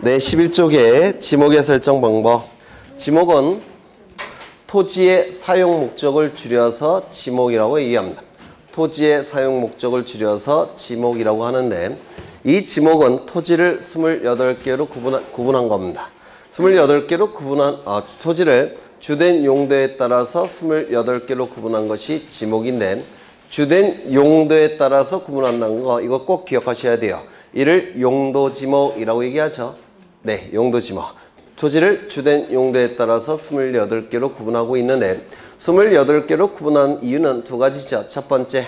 네, 11쪽의 지목의 설정 방법. 지목은 토지의 사용 목적을 줄여서 지목이라고 얘기합니다. 토지의 사용 목적을 줄여서 지목이라고 하는데, 이 지목은 토지를 28개로 구분한 겁니다. 28개로 구분한 토지를 주된 용도에 따라서 28개로 구분한 것이 지목인데, 주된 용도에 따라서 구분한다는 거 이거 꼭 기억하셔야 돼요. 이를 용도지목이라고 얘기하죠. 네, 용도지목. 토지를 주된 용도에 따라서 28개로 구분하고 있는데, 28개로 구분한 이유는 두 가지죠. 첫 번째,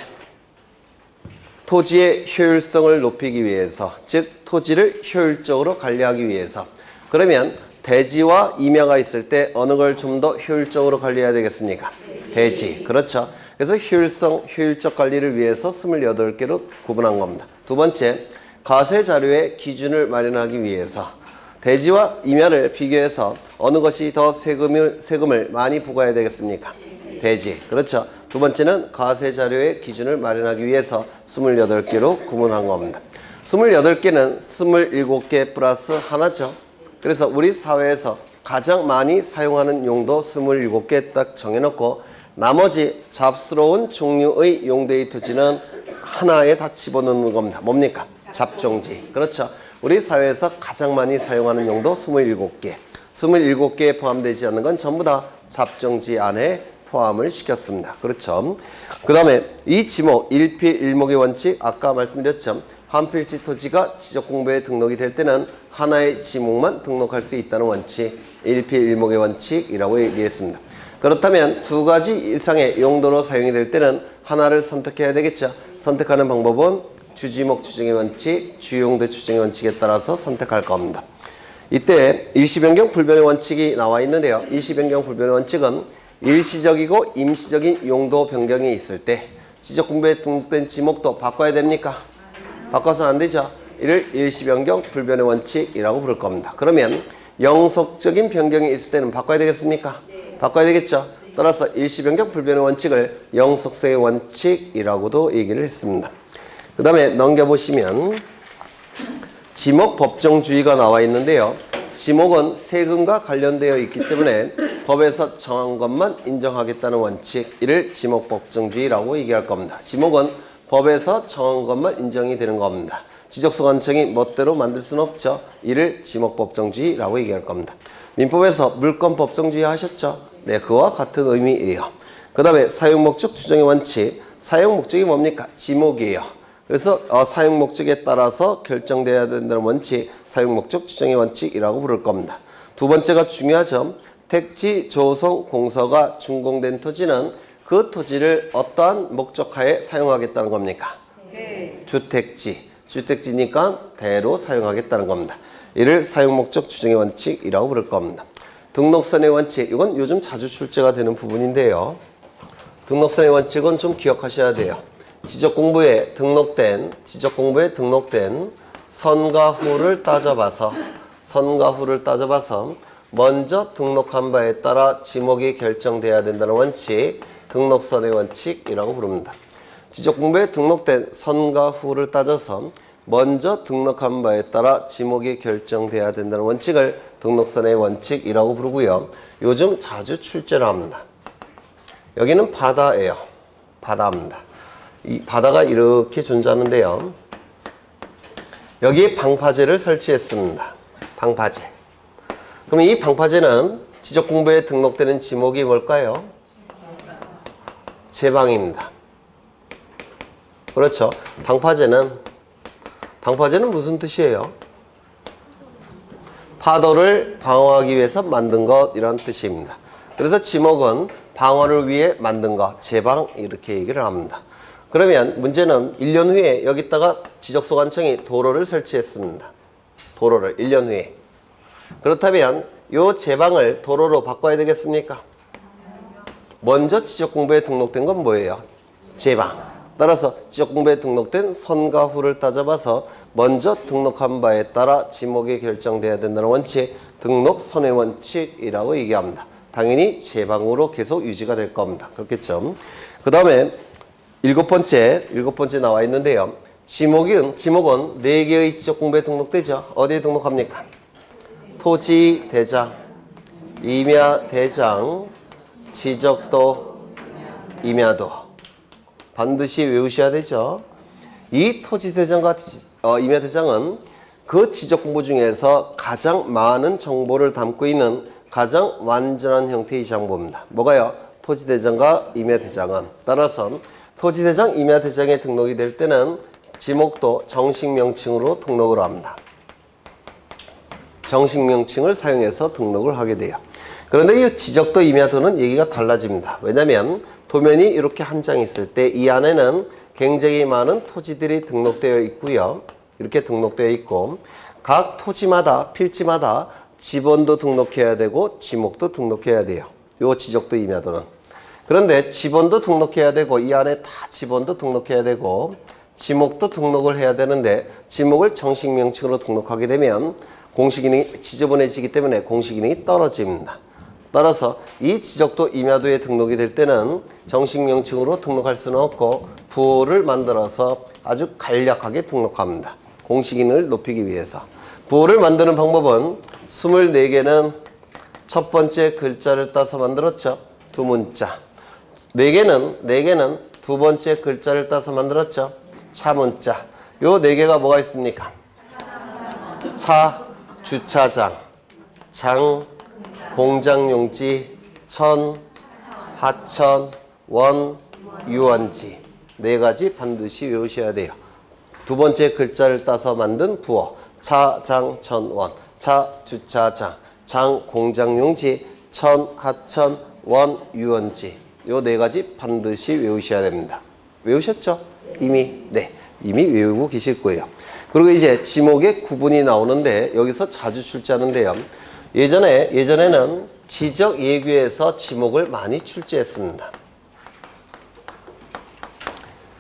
토지의 효율성을 높이기 위해서, 즉 토지를 효율적으로 관리하기 위해서. 그러면 대지와 임야가 있을 때 어느 걸 좀 더 효율적으로 관리해야 되겠습니까? 대지. 그렇죠. 그래서 효율적 관리를 위해서 28개로 구분한 겁니다. 두 번째, 과세 자료의 기준을 마련하기 위해서 대지와 임야를 비교해서 어느 것이 더 세금을 많이 부과해야 되겠습니까? 대지. 그렇죠. 두 번째는 과세 자료의 기준을 마련하기 위해서 28개로 구분한 겁니다. 28개는 27개 플러스 하나죠. 그래서 우리 사회에서 가장 많이 사용하는 용도 27개 딱 정해놓고, 나머지 잡스러운 종류의 용도의 토지는 하나에 다 집어넣는 겁니다. 뭡니까? 잡종지. 그렇죠. 우리 사회에서 가장 많이 사용하는 용도 27개. 27개에 포함되지 않는 건 전부 다 잡종지 안에 포함을 시켰습니다. 그렇죠. 그 다음에 이 지목, 일필일목의 원칙, 아까 말씀드렸죠. 한 필지 토지가 지적공부에 등록이 될 때는 하나의 지목만 등록할 수 있다는 원칙, 일필일목의 원칙이라고 얘기했습니다. 그렇다면 두 가지 이상의 용도로 사용이 될 때는 하나를 선택해야 되겠죠. 선택하는 방법은 주지목 추정의 원칙, 주용도 추정의 원칙에 따라서 선택할 겁니다. 이때 일시변경 불변의 원칙이 나와 있는데요. 일시변경 불변의 원칙은 일시적이고 임시적인 용도 변경이 있을 때 지적공부에 등록된 지목도 바꿔야 됩니까? 바꿔서는 안 되죠. 이를 일시변경 불변의 원칙이라고 부를 겁니다. 그러면 영속적인 변경이 있을 때는 바꿔야 되겠습니까? 바꿔야 되겠죠. 따라서 일시변경 불변의 원칙을 영속성의 원칙이라고도 얘기를 했습니다. 그 다음에 넘겨보시면 지목 법정주의가 나와 있는데요. 지목은 세금과 관련되어 있기 때문에 법에서 정한 것만 인정하겠다는 원칙, 이를 지목 법정주의라고 얘기할 겁니다. 지목은 법에서 정한 것만 인정이 되는 겁니다. 지적소관청이 멋대로 만들 수는 없죠. 이를 지목 법정주의라고 얘기할 겁니다. 민법에서 물권 법정주의 하셨죠? 네, 그와 같은 의미예요. 그 다음에 사용목적 추정의 원칙. 사용목적이 뭡니까? 지목이에요. 그래서 사용목적에 따라서 결정돼야 된다는 원칙, 사용목적 추정의 원칙이라고 부를 겁니다. 두 번째가 중요하죠. 택지, 조성, 공서가 준공된 토지는 그 토지를 어떠한 목적하에 사용하겠다는 겁니까? 네. 주택지니까 대로 사용하겠다는 겁니다. 이를 사용목적 추정의 원칙이라고 부를 겁니다. 등록선의 원칙, 이건 요즘 자주 출제가 되는 부분인데요. 등록선의 원칙은 좀 기억하셔야 돼요. 지적공부에 등록된 선과 후를 따져봐서 먼저 등록한 바에 따라 지목이 결정돼야 된다는 원칙, 등록선의 원칙이라고 부릅니다. 지적공부에 등록된 선과 후를 따져서 먼저 등록한 바에 따라 지목이 결정돼야 된다는 원칙을 등록선의 원칙이라고 부르고요. 요즘 자주 출제를 합니다. 여기는 바다예요. 바다입니다. 이 바다가 이렇게 존재하는데요. 여기에 방파제를 설치했습니다. 방파제. 그럼 이 방파제는 지적공부에 등록되는 지목이 뭘까요? 제방입니다. 그렇죠. 방파제는 무슨 뜻이에요? 파도를 방어하기 위해서 만든 것, 이런 뜻입니다. 그래서 지목은 방어를 위해 만든 것, 제방, 이렇게 얘기를 합니다. 그러면 문제는 1년 후에 여기다가 지적소관청이 도로를 설치했습니다. 도로를 1년 후에. 그렇다면 이 제방을 도로로 바꿔야 되겠습니까? 먼저 지적공부에 등록된 건 뭐예요? 제방. 따라서 지적공부에 등록된 선과 후를 따져봐서 먼저 등록한 바에 따라 지목이 결정돼야 된다는 원칙, 등록선의 원칙이라고 얘기합니다. 당연히 제방으로 계속 유지가 될 겁니다. 그렇겠죠? 그 다음에 일곱 번째 나와 있는데요. 지목은 4개의 지적공부에 등록되죠. 어디에 등록합니까? 토지대장, 임야대장, 지적도, 임야도. 반드시 외우셔야 되죠. 이 토지대장과 임야대장은 그 지적공부 중에서 가장 많은 정보를 담고 있는 가장 완전한 형태의 정보입니다. 뭐가요? 토지대장과 임야대장은. 따라서 토지대장, 임야대장에 등록이 될 때는 지목도 정식명칭으로 등록을 합니다. 정식명칭을 사용해서 등록을 하게 돼요. 그런데 이 지적도, 임야도는 얘기가 달라집니다. 왜냐하면 도면이 이렇게 한 장 있을 때 이 안에는 굉장히 많은 토지들이 등록되어 있고요. 이렇게 등록되어 있고 각 토지마다, 필지마다 지번도 등록해야 되고 지목도 등록해야 돼요. 요 지적도, 임야도는. 그런데 지번도 등록해야 되고 이 안에 다 지번도 등록해야 되고 지목도 등록을 해야 되는데 지목을 정식명칭으로 등록하게 되면 공시기능이 지저분해지기 때문에 공시기능이 떨어집니다. 따라서 이 지적도, 임야도에 등록이 될 때는 정식명칭으로 등록할 수는 없고 부호를 만들어서 아주 간략하게 등록합니다. 공시기능을 높이기 위해서. 부호를 만드는 방법은 24개는 첫 번째 글자를 따서 만들었죠. 두 문자. 4개는 두 번째 글자를 따서 만들었죠. 차 문자. 요 4개가 뭐가 있습니까? 차, 주차장, 장, 공장용지, 천, 하천, 원, 유원지. 4가지 반드시 외우셔야 돼요. 두 번째 글자를 따서 만든 부호. 차, 장, 천, 원. 차, 주차장, 장, 공장용지, 천, 하천, 원, 유원지. 요 4가지 반드시 외우셔야 됩니다. 외우셨죠? 이미? 네. 이미 외우고 계실 거예요. 그리고 이제 지목의 구분이 나오는데 여기서 자주 출제하는데요. 예전에는 지적 예규에서 지목을 많이 출제했습니다.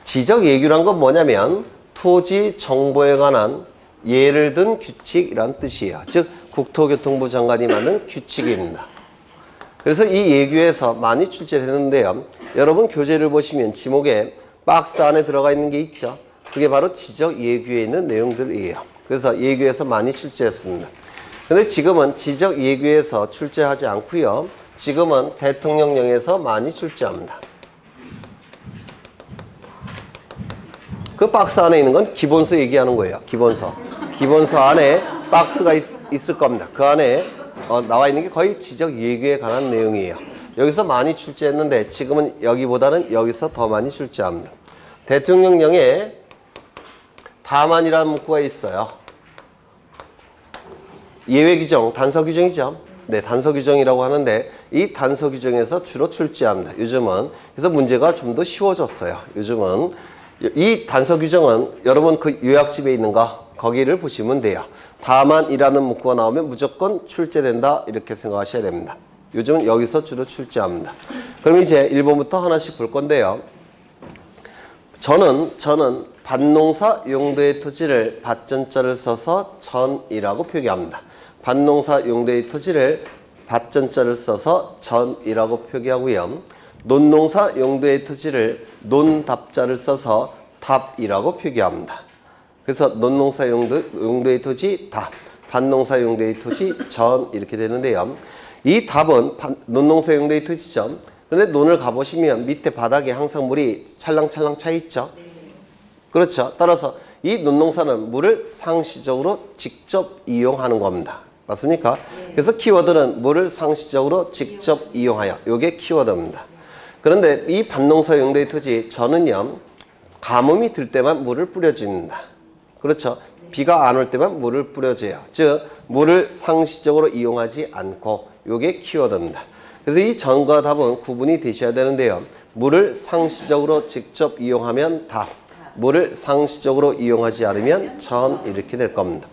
지적 예규란 건 뭐냐면 토지 정보에 관한 예를 든 규칙이란 뜻이에요. 즉 국토교통부 장관이 만든 규칙입니다. 그래서 이 예규에서 많이 출제를 했는데요. 여러분 교재를 보시면 지목에 박스 안에 들어가 있는 게 있죠. 그게 바로 지적 예규에 있는 내용들이에요. 그래서 예규에서 많이 출제했습니다. 근데 지금은 지적 예규에서 출제하지 않고요. 지금은 대통령령에서 많이 출제합니다. 그 박스 안에 있는 건 기본서 얘기하는 거예요. 기본서. 기본서 안에 박스가 있을 겁니다. 그 안에 나와 있는 게 거의 지적 예규에 관한 내용이에요. 여기서 많이 출제했는데 지금은 여기보다는 여기서 더 많이 출제합니다. 대통령령에 다만이라는 문구가 있어요. 예외 규정, 단서 규정이죠. 네, 단서 규정이라고 하는데 이 단서 규정에서 주로 출제합니다. 요즘은. 그래서 문제가 좀 더 쉬워졌어요. 요즘은. 이 단서 규정은 여러분 그 요약집에 있는 거 거기를 보시면 돼요. 다만이라는 문구가 나오면 무조건 출제된다 이렇게 생각하셔야 됩니다. 요즘은 여기서 주로 출제합니다. 그럼 이제 1번부터 하나씩 볼 건데요. 저는 밭농사 용도의 토지를 밭전자를 써서 전이라고 표기합니다. 밭농사 용도의 토지를 밭전자를 써서 전이라고 표기하고요. 논농사 용도의 토지를 논답자를 써서 답이라고 표기합니다. 그래서 논농사 용도의 토지 답, 밭농사 용도의 토지 전 이렇게 되는데요. 이 답은 논농사 용도의 토지죠. 그런데 논을 가보시면 밑에 바닥에 항상 물이 찰랑찰랑 차 있죠. 그렇죠. 따라서 이 논농사는 물을 상시적으로 직접 이용하는 겁니다. 맞습니까? 그래서 키워드는 물을 상시적으로 직접 이용하여. 이게 키워드입니다. 그런데 이 밭농사 용도의 토지 저는요. 가뭄이 들 때만 물을 뿌려줍니다. 그렇죠. 비가 안 올 때만 물을 뿌려줘요. 즉 물을 상시적으로 이용하지 않고 이게 키워드입니다. 그래서 이 전과 답은 구분이 되셔야 되는데요. 물을 상시적으로 직접 이용하면 답, 물을 상시적으로 이용하지 않으면 전 이렇게 될 겁니다.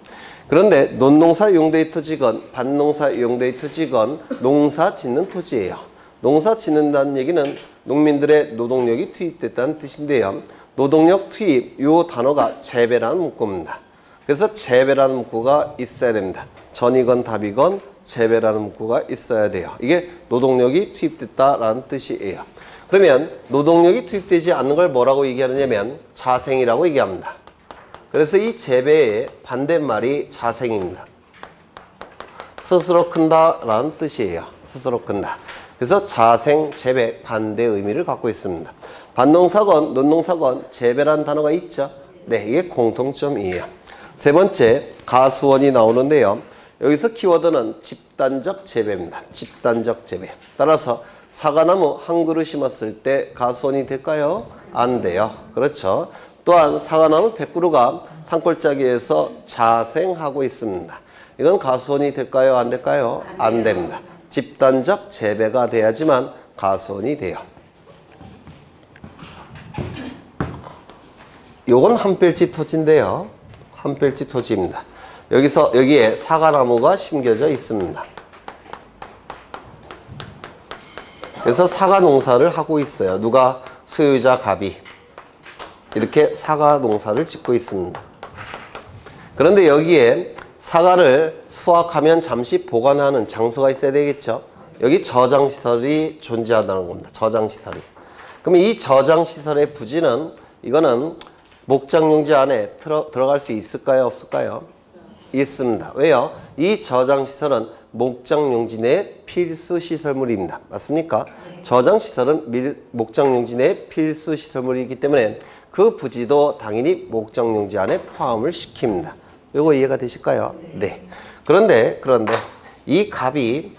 그런데 논농사 용도의 토지건 밭농사 용도의 토지건 농사 짓는 토지예요. 농사 짓는다는 얘기는 농민들의 노동력이 투입됐다는 뜻인데요. 노동력 투입, 이 단어가 재배라는 문구입니다. 그래서 재배라는 문구가 있어야 됩니다. 전이건 답이건 재배라는 문구가 있어야 돼요. 이게 노동력이 투입됐다라는 뜻이에요. 그러면 노동력이 투입되지 않는 걸 뭐라고 얘기하느냐면 자생이라고 얘기합니다. 그래서 이 재배의 반대말이 자생입니다. 스스로 큰다라는 뜻이에요. 스스로 큰다. 그래서 자생, 재배, 반대의 의미를 갖고 있습니다. 반농사건, 논농사건, 재배라는 단어가 있죠. 네, 이게 공통점이에요. 세 번째, 가수원이 나오는데요. 여기서 키워드는 집단적 재배입니다. 집단적 재배. 따라서 사과나무 한 그루 심었을 때 가수원이 될까요? 안 돼요. 그렇죠. 또한 사과나무 100그루가 산골짜기에서 자생하고 있습니다. 이건 가수원이 될까요? 안 될까요? 안 됩니다. 집단적 재배가 돼야지만 가수원이 돼요. 요건 한필지 토지인데요. 한필지 토지입니다. 여기에 사과나무가 심겨져 있습니다. 그래서 사과 농사를 하고 있어요. 누가? 소유자 갑이. 이렇게 사과 농사를 짓고 있습니다. 그런데 여기에 사과를 수확하면 잠시 보관하는 장소가 있어야 되겠죠. 여기 저장시설이 존재한다는 겁니다. 저장시설이. 그럼 이 저장시설의 부지는 이거는 목장용지 안에 들어갈 수 있을까요? 없을까요? 있습니다. 왜요? 이 저장시설은 목장용지 내 필수시설물입니다. 맞습니까? 저장시설은 목장용지 내 필수시설물이기 때문에 그 부지도 당연히 목장용지 안에 포함을 시킵니다. 이거 이해가 되실까요? 네. 그런데 이 갑이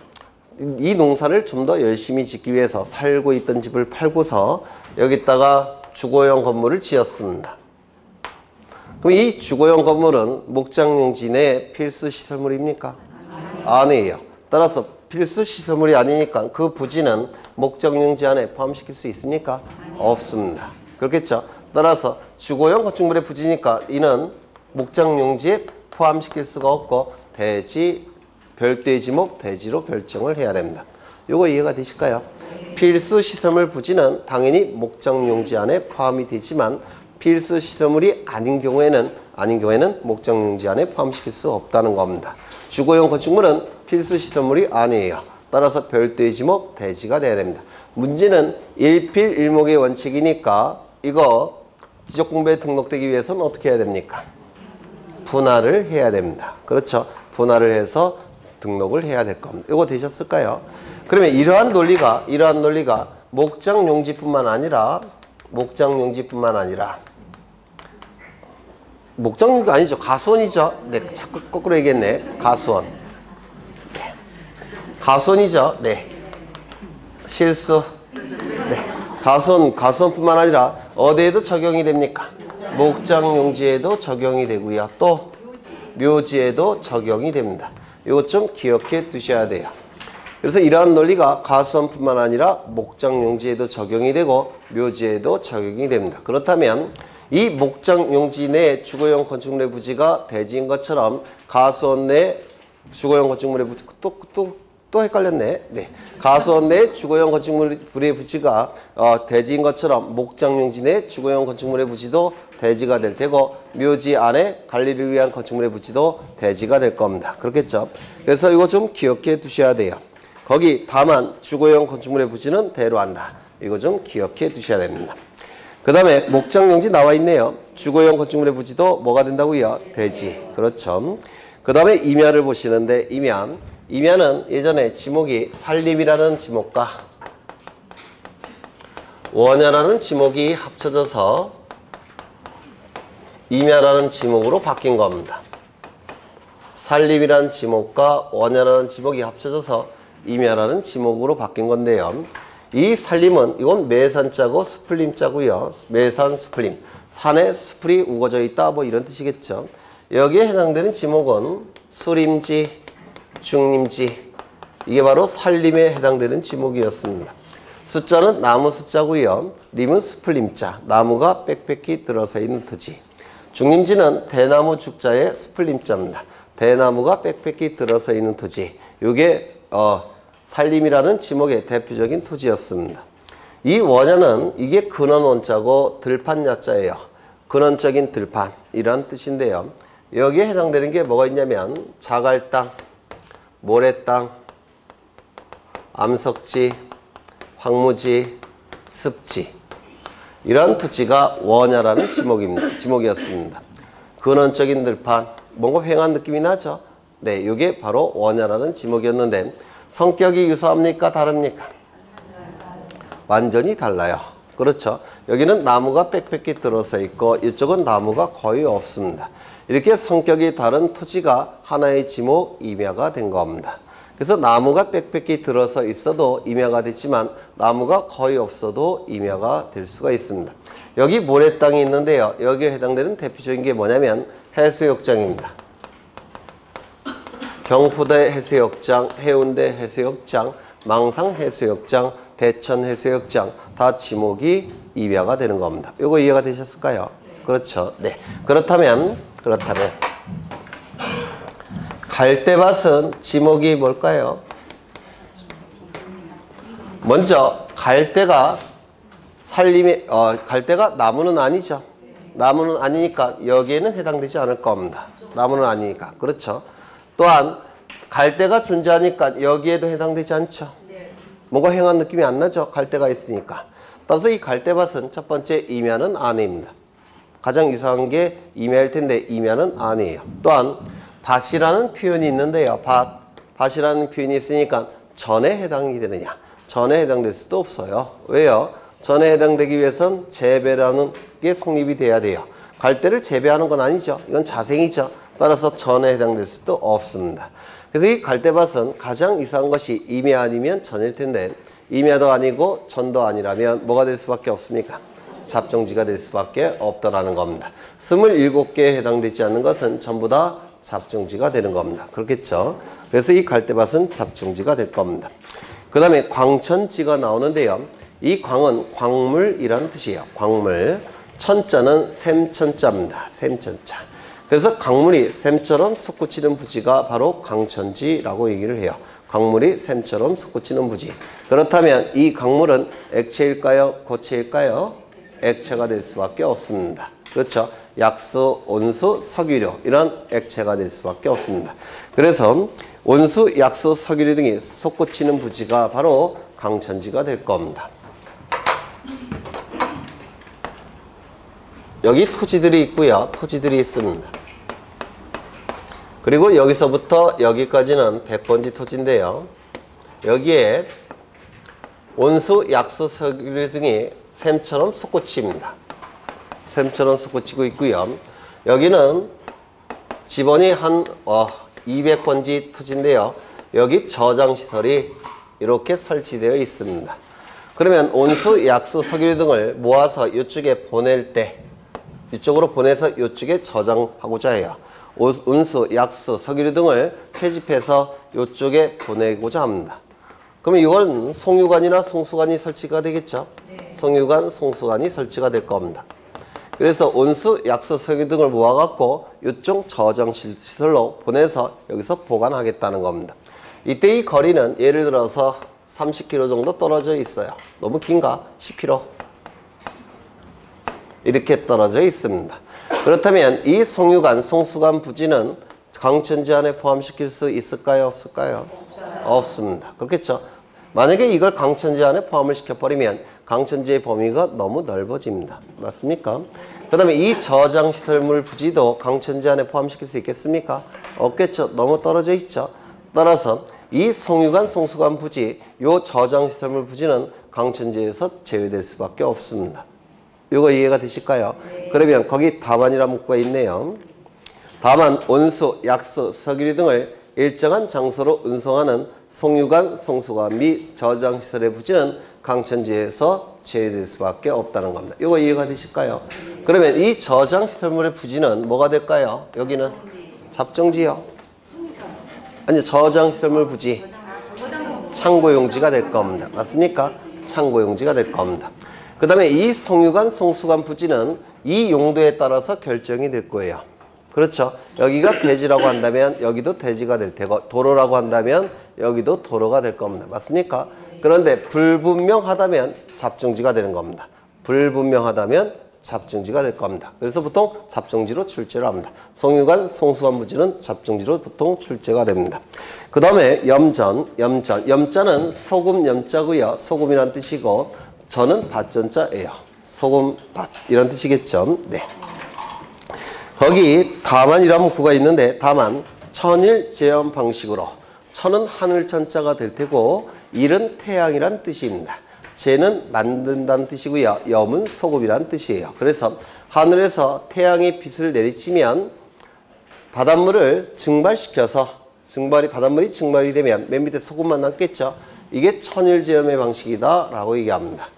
이 농사를 좀 더 열심히 짓기 위해서 살고 있던 집을 팔고서 여기다가 주거용 건물을 지었습니다. 그럼 이 주거용 건물은 목장용지 내 필수시설물입니까? 아니에요. 따라서 필수시설물이 아니니까 그 부지는 목장용지 안에 포함시킬 수 있습니까? 없습니다. 그렇겠죠? 따라서 주거용 건축물의 부지니까 이는 목장용지에 포함시킬 수가 없고 대지, 별대지목, 대지로 별정을 해야 됩니다. 요거 이해가 되실까요? 필수시설물 부지는 당연히 목장용지 안에 포함이 되지만 필수시설물이 아닌 경우에는 목장용지 안에 포함시킬 수 없다는 겁니다. 주거용 건축물은 필수시설물이 아니에요. 따라서 별대지목, 대지가 돼야 됩니다. 문제는 일필일목의 원칙이니까 이거 지적공부에 등록되기 위해서는 어떻게 해야 됩니까? 분할을 해야 됩니다. 그렇죠? 분할을 해서 등록을 해야 될 겁니다. 이거 되셨을까요? 그러면 이러한 논리가 목장용지뿐만 아니라 목장용지가 아니죠. 가수원이죠. 네, 자꾸 거꾸로 얘기했네. 가수원이죠. 네. 실수. 네. 가수원뿐만 아니라 어디에도 적용이 됩니까? 목장용지에도 적용이 되고요. 또 묘지에도 적용이 됩니다. 이것 좀 기억해 두셔야 돼요. 그래서 이러한 논리가 가수원뿐만 아니라 목장용지에도 적용이 되고 묘지에도 적용이 됩니다. 그렇다면 이 목장용지 내 주거용 건축물의 부지가 대지인 것처럼 가수원 내 주거용 건축물의 부지 또 헷갈렸네. 네. 가수원 내 주거용 건축물의 부지가 대지인 것처럼 목장용지 내 주거용 건축물의 부지도 대지가 될 테고 묘지 안에 관리를 위한 건축물의 부지도 대지가 될 겁니다. 그렇겠죠? 그래서 이거 좀 기억해 두셔야 돼요. 거기 다만 주거용 건축물의 부지는 대로한다. 이거 좀 기억해 두셔야 됩니다. 그 다음에 목장용지 나와 있네요. 주거용 건축물의 부지도 뭐가 된다고요? 대지. 그렇죠. 그 다음에 임야를 보시는데 임야는 예전에 지목이 산림이라는 지목과 원야라는 지목이 합쳐져서 임야라는 지목으로 바뀐 겁니다. 산림이라는 지목과 원야라는 지목이 합쳐져서 임야라는 지목으로 바뀐 건데요. 이 산림은 이건 매산자고 스플림자고요. 매산 스플림. 산에 숲이 우거져 있다 뭐 이런 뜻이겠죠. 여기에 해당되는 지목은 수림지, 중림지. 이게 바로 산림에 해당되는 지목이었습니다. 숫자는 나무 숫자고요. 림은 스플림자. 나무가 빽빽히 들어서 있는 토지. 중림지는 대나무 죽자의 스플림자입니다. 대나무가 빽빽히 들어서 있는 토지. 이게 산림이라는 지목의 대표적인 토지였습니다. 이 원야는 이게 근원원자고 들판야자예요. 근원적인 들판이란 뜻인데요. 여기에 해당되는 게 뭐가 있냐면 자갈땅, 모래땅, 암석지, 황무지, 습지 이런 토지가 원야라는 지목이었습니다. 근원적인 들판, 뭔가 휑한 느낌이 나죠? 네, 이게 바로 원야라는 지목이었는데 성격이 유사합니까? 다릅니까? 완전히 달라요. 그렇죠. 여기는 나무가 빽빽히 들어서 있고 이쪽은 나무가 거의 없습니다. 이렇게 성격이 다른 토지가 하나의 지목 임야가 된 겁니다. 그래서 나무가 빽빽히 들어서 있어도 임야가 됐지만 나무가 거의 없어도 임야가 될 수가 있습니다. 여기 모래 땅이 있는데요. 여기에 해당되는 대표적인 게 뭐냐면 해수욕장입니다. 경포대 해수욕장, 해운대 해수욕장, 망상 해수욕장, 대천 해수욕장 다 지목이 임야가 되는 겁니다. 이거 이해가 되셨을까요? 그렇죠. 네. 그렇다면 갈대밭은 지목이 뭘까요? 먼저 갈대가 갈대가 나무는 아니죠. 나무는 아니니까 여기에는 해당되지 않을 겁니다. 나무는 아니니까. 그렇죠. 또한 갈대가 존재하니까 여기에도 해당되지 않죠. 뭔가 행한 느낌이 안 나죠. 갈대가 있으니까. 따라서 이 갈대밭은 첫 번째 임야는 아니입니다. 가장 유사한 게 임야일 텐데 임야는 아니에요. 또한 밭이라는 표현이 있는데요. 밭이라는 표현이 있으니까 전에 해당이 되느냐? 전에 해당될 수도 없어요. 왜요? 전에 해당되기 위해선 재배라는 게 성립이 돼야 돼요. 갈대를 재배하는 건 아니죠. 이건 자생이죠. 따라서 전에 해당될 수도 없습니다. 그래서 이 갈대밭은 가장 유사한 것이 임야 아니면 전일 텐데 임야도 아니고 전도 아니라면 뭐가 될 수밖에 없습니까? 잡종지가 될 수밖에 없다라는 겁니다. 27개에 해당되지 않는 것은 전부 다 잡종지가 되는 겁니다. 그렇겠죠? 그래서 이 갈대밭은 잡종지가 될 겁니다. 그 다음에 광천지가 나오는데요. 이 광은 광물이라는 뜻이에요. 광물. 천자는 샘천자입니다. 샘천자. 그래서 광물이 샘처럼 솟구치는 부지가 바로 광천지라고 얘기를 해요. 광물이 샘처럼 솟구치는 부지. 그렇다면 이 광물은 액체일까요? 고체일까요? 액체가 될 수밖에 없습니다. 그렇죠? 약수, 온수, 석유류 이런 액체가 될 수밖에 없습니다. 그래서 온수, 약수, 석유류 등이 솟구치는 부지가 바로 광천지가 될 겁니다. 여기 토지들이 있고요. 토지들이 있습니다. 그리고 여기서부터 여기까지는 백번지 토지인데요. 여기에 온수, 약수, 석유류 등이 샘처럼 솟구칩니다. 샘처럼 솟구치고 있고요. 여기는 지번이 한 200번지 토지인데요. 여기 저장시설이 이렇게 설치되어 있습니다. 그러면 온수, 약수, 석유류 등을 모아서 이쪽에 보낼 때 이쪽으로 보내서 이쪽에 저장하고자 해요. 온수, 약수, 석유류 등을 채집해서 이쪽에 보내고자 합니다. 그러면 이건 송유관이나 송수관이 설치가 되겠죠? 네. 송유관, 송수관이 설치가 될 겁니다. 그래서 온수, 약수, 석유 등을 모아갖고 이쪽 저장시설로 보내서 여기서 보관하겠다는 겁니다. 이때 이 거리는 예를 들어서 30km 정도 떨어져 있어요. 너무 긴가? 10km. 이렇게 떨어져 있습니다. 그렇다면 이 송유관, 송수관 부지는 광천지 안에 포함시킬 수 있을까요? 없을까요? 없습니다. 그렇겠죠? 만약에 이걸 광천지 안에 포함을 시켜버리면 광천지의 범위가 너무 넓어집니다. 맞습니까? 그 다음에 이 저장시설물 부지도 광천지 안에 포함시킬 수 있겠습니까? 없겠죠. 너무 떨어져 있죠. 따라서 이 송유관, 송수관 부지, 요 저장시설물 부지는 광천지에서 제외될 수밖에 없습니다. 이거 이해가 되실까요? 네. 그러면 거기 다만이라는 문구가 있네요. 다만 온수, 약수, 석유류 등을 일정한 장소로 운송하는 송유관, 송수관 및 저장시설의 부지는 광천지에서 제외될 수밖에 없다는 겁니다. 이거 이해가 되실까요? 그러면 이 저장시설물의 부지는 뭐가 될까요? 여기는 잡종지요. 아니, 저장시설물 부지 창고용지가 될 겁니다. 맞습니까? 창고용지가 될 겁니다. 그 다음에 이 송유관, 송수관 부지는 이 용도에 따라서 결정이 될 거예요. 그렇죠? 여기가 대지라고 한다면 여기도 대지가 될 테고, 도로라고 한다면 여기도 도로가 될 겁니다. 맞습니까? 그런데 불분명하다면 잡종지가 되는 겁니다. 불분명하다면 잡종지가 될 겁니다. 그래서 보통 잡종지로 출제를 합니다. 송유관, 송수관 부지는 잡종지로 보통 출제가 됩니다. 그 다음에 염자는 소금 염자고요. 소금이란 뜻이고, 저는 밭전자예요. 소금, 밭 이런 뜻이겠죠. 네. 거기 다만이라는 구가 있는데 다만 천일 제염 방식으로 천은 하늘 천자가 될 테고 일은 태양이란 뜻입니다. 제는 만든다는 뜻이고요. 염은 소금이란 뜻이에요. 그래서 하늘에서 태양이 빛을 내리치면 바닷물을 증발시켜서 바닷물이 증발이 되면 맨 밑에 소금만 남겠죠. 이게 천일제염의 방식이다 라고 얘기합니다.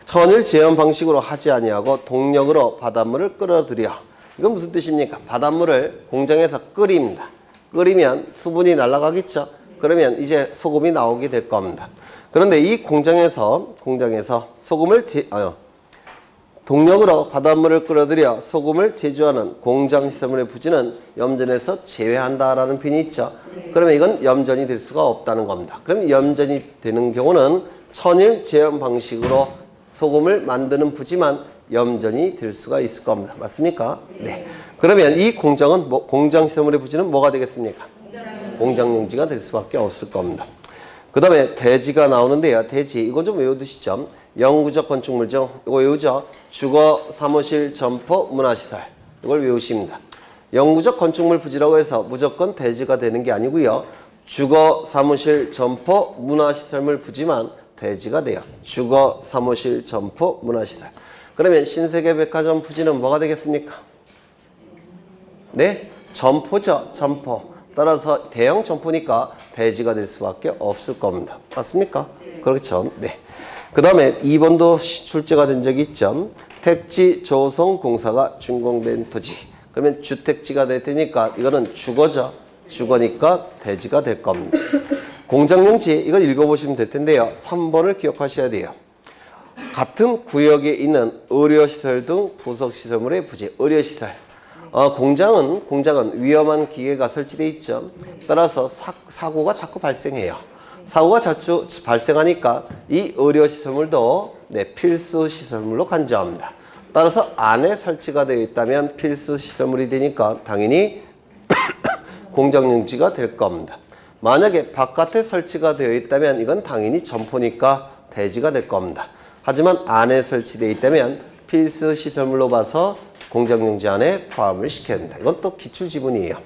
천일제염 방식으로 하지 아니하고 동력으로 바닷물을 끌어들여. 이건 무슨 뜻입니까? 바닷물을 공장에서 끓입니다. 끓이면 수분이 날아가겠죠. 그러면 이제 소금이 나오게 될 겁니다. 그런데 이 공장에서 소금을 동력으로 바닷물을 끌어들여 소금을 제조하는 공장시설물의 부지는 염전에서 제외한다라는 표현이 있죠. 그러면 이건 염전이 될 수가 없다는 겁니다. 그럼 염전이 되는 경우는 천일 제염 방식으로 소금을 만드는 부지만 염전이 될 수가 있을 겁니다. 맞습니까? 네. 그러면 이 공장은 공장시설물의 부지는 뭐가 되겠습니까? 공장용지가 될 수밖에 없을 겁니다. 그 다음에 대지가 나오는데요. 대지 이거 좀 외워두시죠. 영구적 건축물죠. 이거 외우죠. 주거, 사무실, 점포, 문화시설. 이걸 외우십니다. 영구적 건축물 부지라고 해서 무조건 대지가 되는 게 아니고요. 주거, 사무실, 점포, 문화시설물 부지만 대지가 돼요. 주거, 사무실, 점포, 문화시설. 그러면 신세계백화점 부지는 뭐가 되겠습니까? 네? 점포죠. 점포. 따라서 대형 점포니까 대지가 될 수밖에 없을 겁니다. 맞습니까? 그렇죠. 네. 그 다음에 2번도 출제가 된 적이 있죠. 택지 조성 공사가 준공된 토지. 그러면 주택지가 될 테니까 이거는 주거죠. 주거니까 대지가 될 겁니다. 공장용지 이거 읽어보시면 될 텐데요. 3번을 기억하셔야 돼요. 같은 구역에 있는 의료시설 등 부속시설물의 부지. 의료시설. 공장은 위험한 기계가 설치되어 있죠. 따라서 사고가 자꾸 발생해요. 사고가 자주 발생하니까 이 의료시설물도 필수시설물로 간주합니다. 따라서 안에 설치가 되어 있다면 필수시설물이 되니까 당연히 공장용지가 될 겁니다. 만약에 바깥에 설치가 되어 있다면 이건 당연히 점포니까 대지가 될 겁니다. 하지만 안에 설치되어 있다면 필수시설물로 봐서 공장용지 안에 포함을 시켜야 된다. 이건 또 기출지문이에요.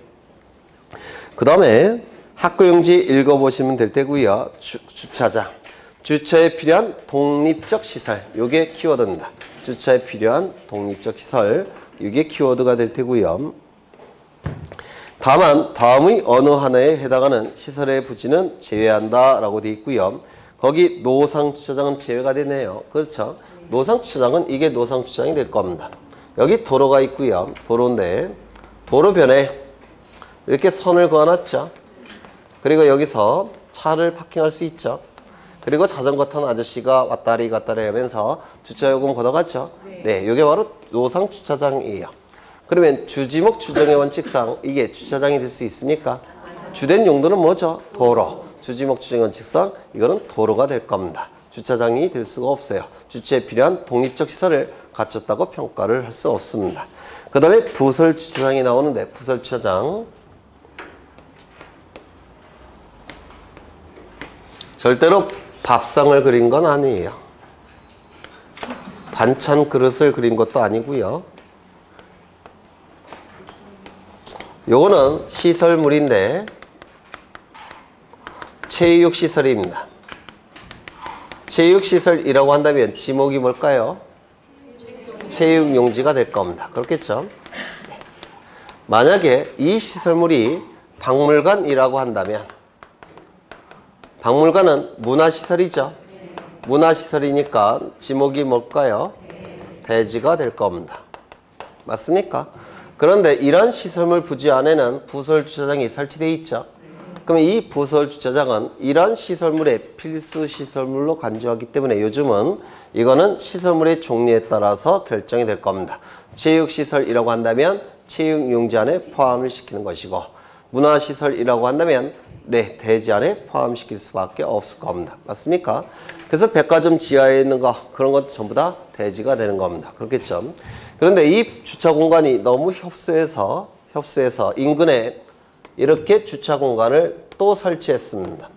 그 다음에 학교용지 읽어보시면 될 테고요. 주차장. 주차에 필요한 독립적 시설. 요게 키워드입니다. 주차에 필요한 독립적 시설. 이게 키워드가 될 테고요. 다만 다음의 어느 하나에 해당하는 시설의 부지는 제외한다 라고 되어 있고요. 거기 노상주차장은 제외가 되네요. 그렇죠. 노상주차장은 이게 노상주차장이 될 겁니다. 여기 도로가 있고요. 도로인데 도로변에 이렇게 선을 그어놨죠. 그리고 여기서 차를 파킹할 수 있죠. 그리고 자전거 타는 아저씨가 왔다리 갔다리 하면서 주차요금 걷어갔죠. 네, 이게 바로 노상주차장이에요. 그러면 주지목 추정의 원칙상 이게 주차장이 될 수 있습니까? 주된 용도는 뭐죠? 도로. 주지목 추정의 원칙상 이거는 도로가 될 겁니다. 주차장이 될 수가 없어요. 주차에 필요한 독립적 시설을 갖췄다고 평가를 할 수 없습니다. 그 다음에 부설주차장이 나오는데 부설주차장 절대로 밥상을 그린 건 아니에요. 반찬 그릇을 그린 것도 아니고요. 요거는 시설물인데 체육시설입니다. 체육시설이라고 한다면 지목이 뭘까요? 체육용지가 될 겁니다. 그렇겠죠? 만약에 이 시설물이 박물관이라고 한다면 박물관은 문화시설이죠. 문화시설이니까 지목이 뭘까요? 대지가 될 겁니다. 맞습니까? 그런데 이런 시설물 부지 안에는 부설주차장이 설치되어 있죠. 그럼 이 부설주차장은 이런 시설물의 필수시설물로 간주하기 때문에 요즘은 이거는 시설물의 종류에 따라서 결정이 될 겁니다. 체육시설이라고 한다면 체육용지 안에 포함을 시키는 것이고 문화시설이라고 한다면 대지 안에 포함시킬 수밖에 없을 겁니다. 맞습니까? 그래서 백화점 지하에 있는 거 그런 것도 전부 다 대지가 되는 겁니다. 그렇겠죠? 그런데 이 주차 공간이 너무 협소해서 인근에 이렇게 주차 공간을 또 설치했습니다.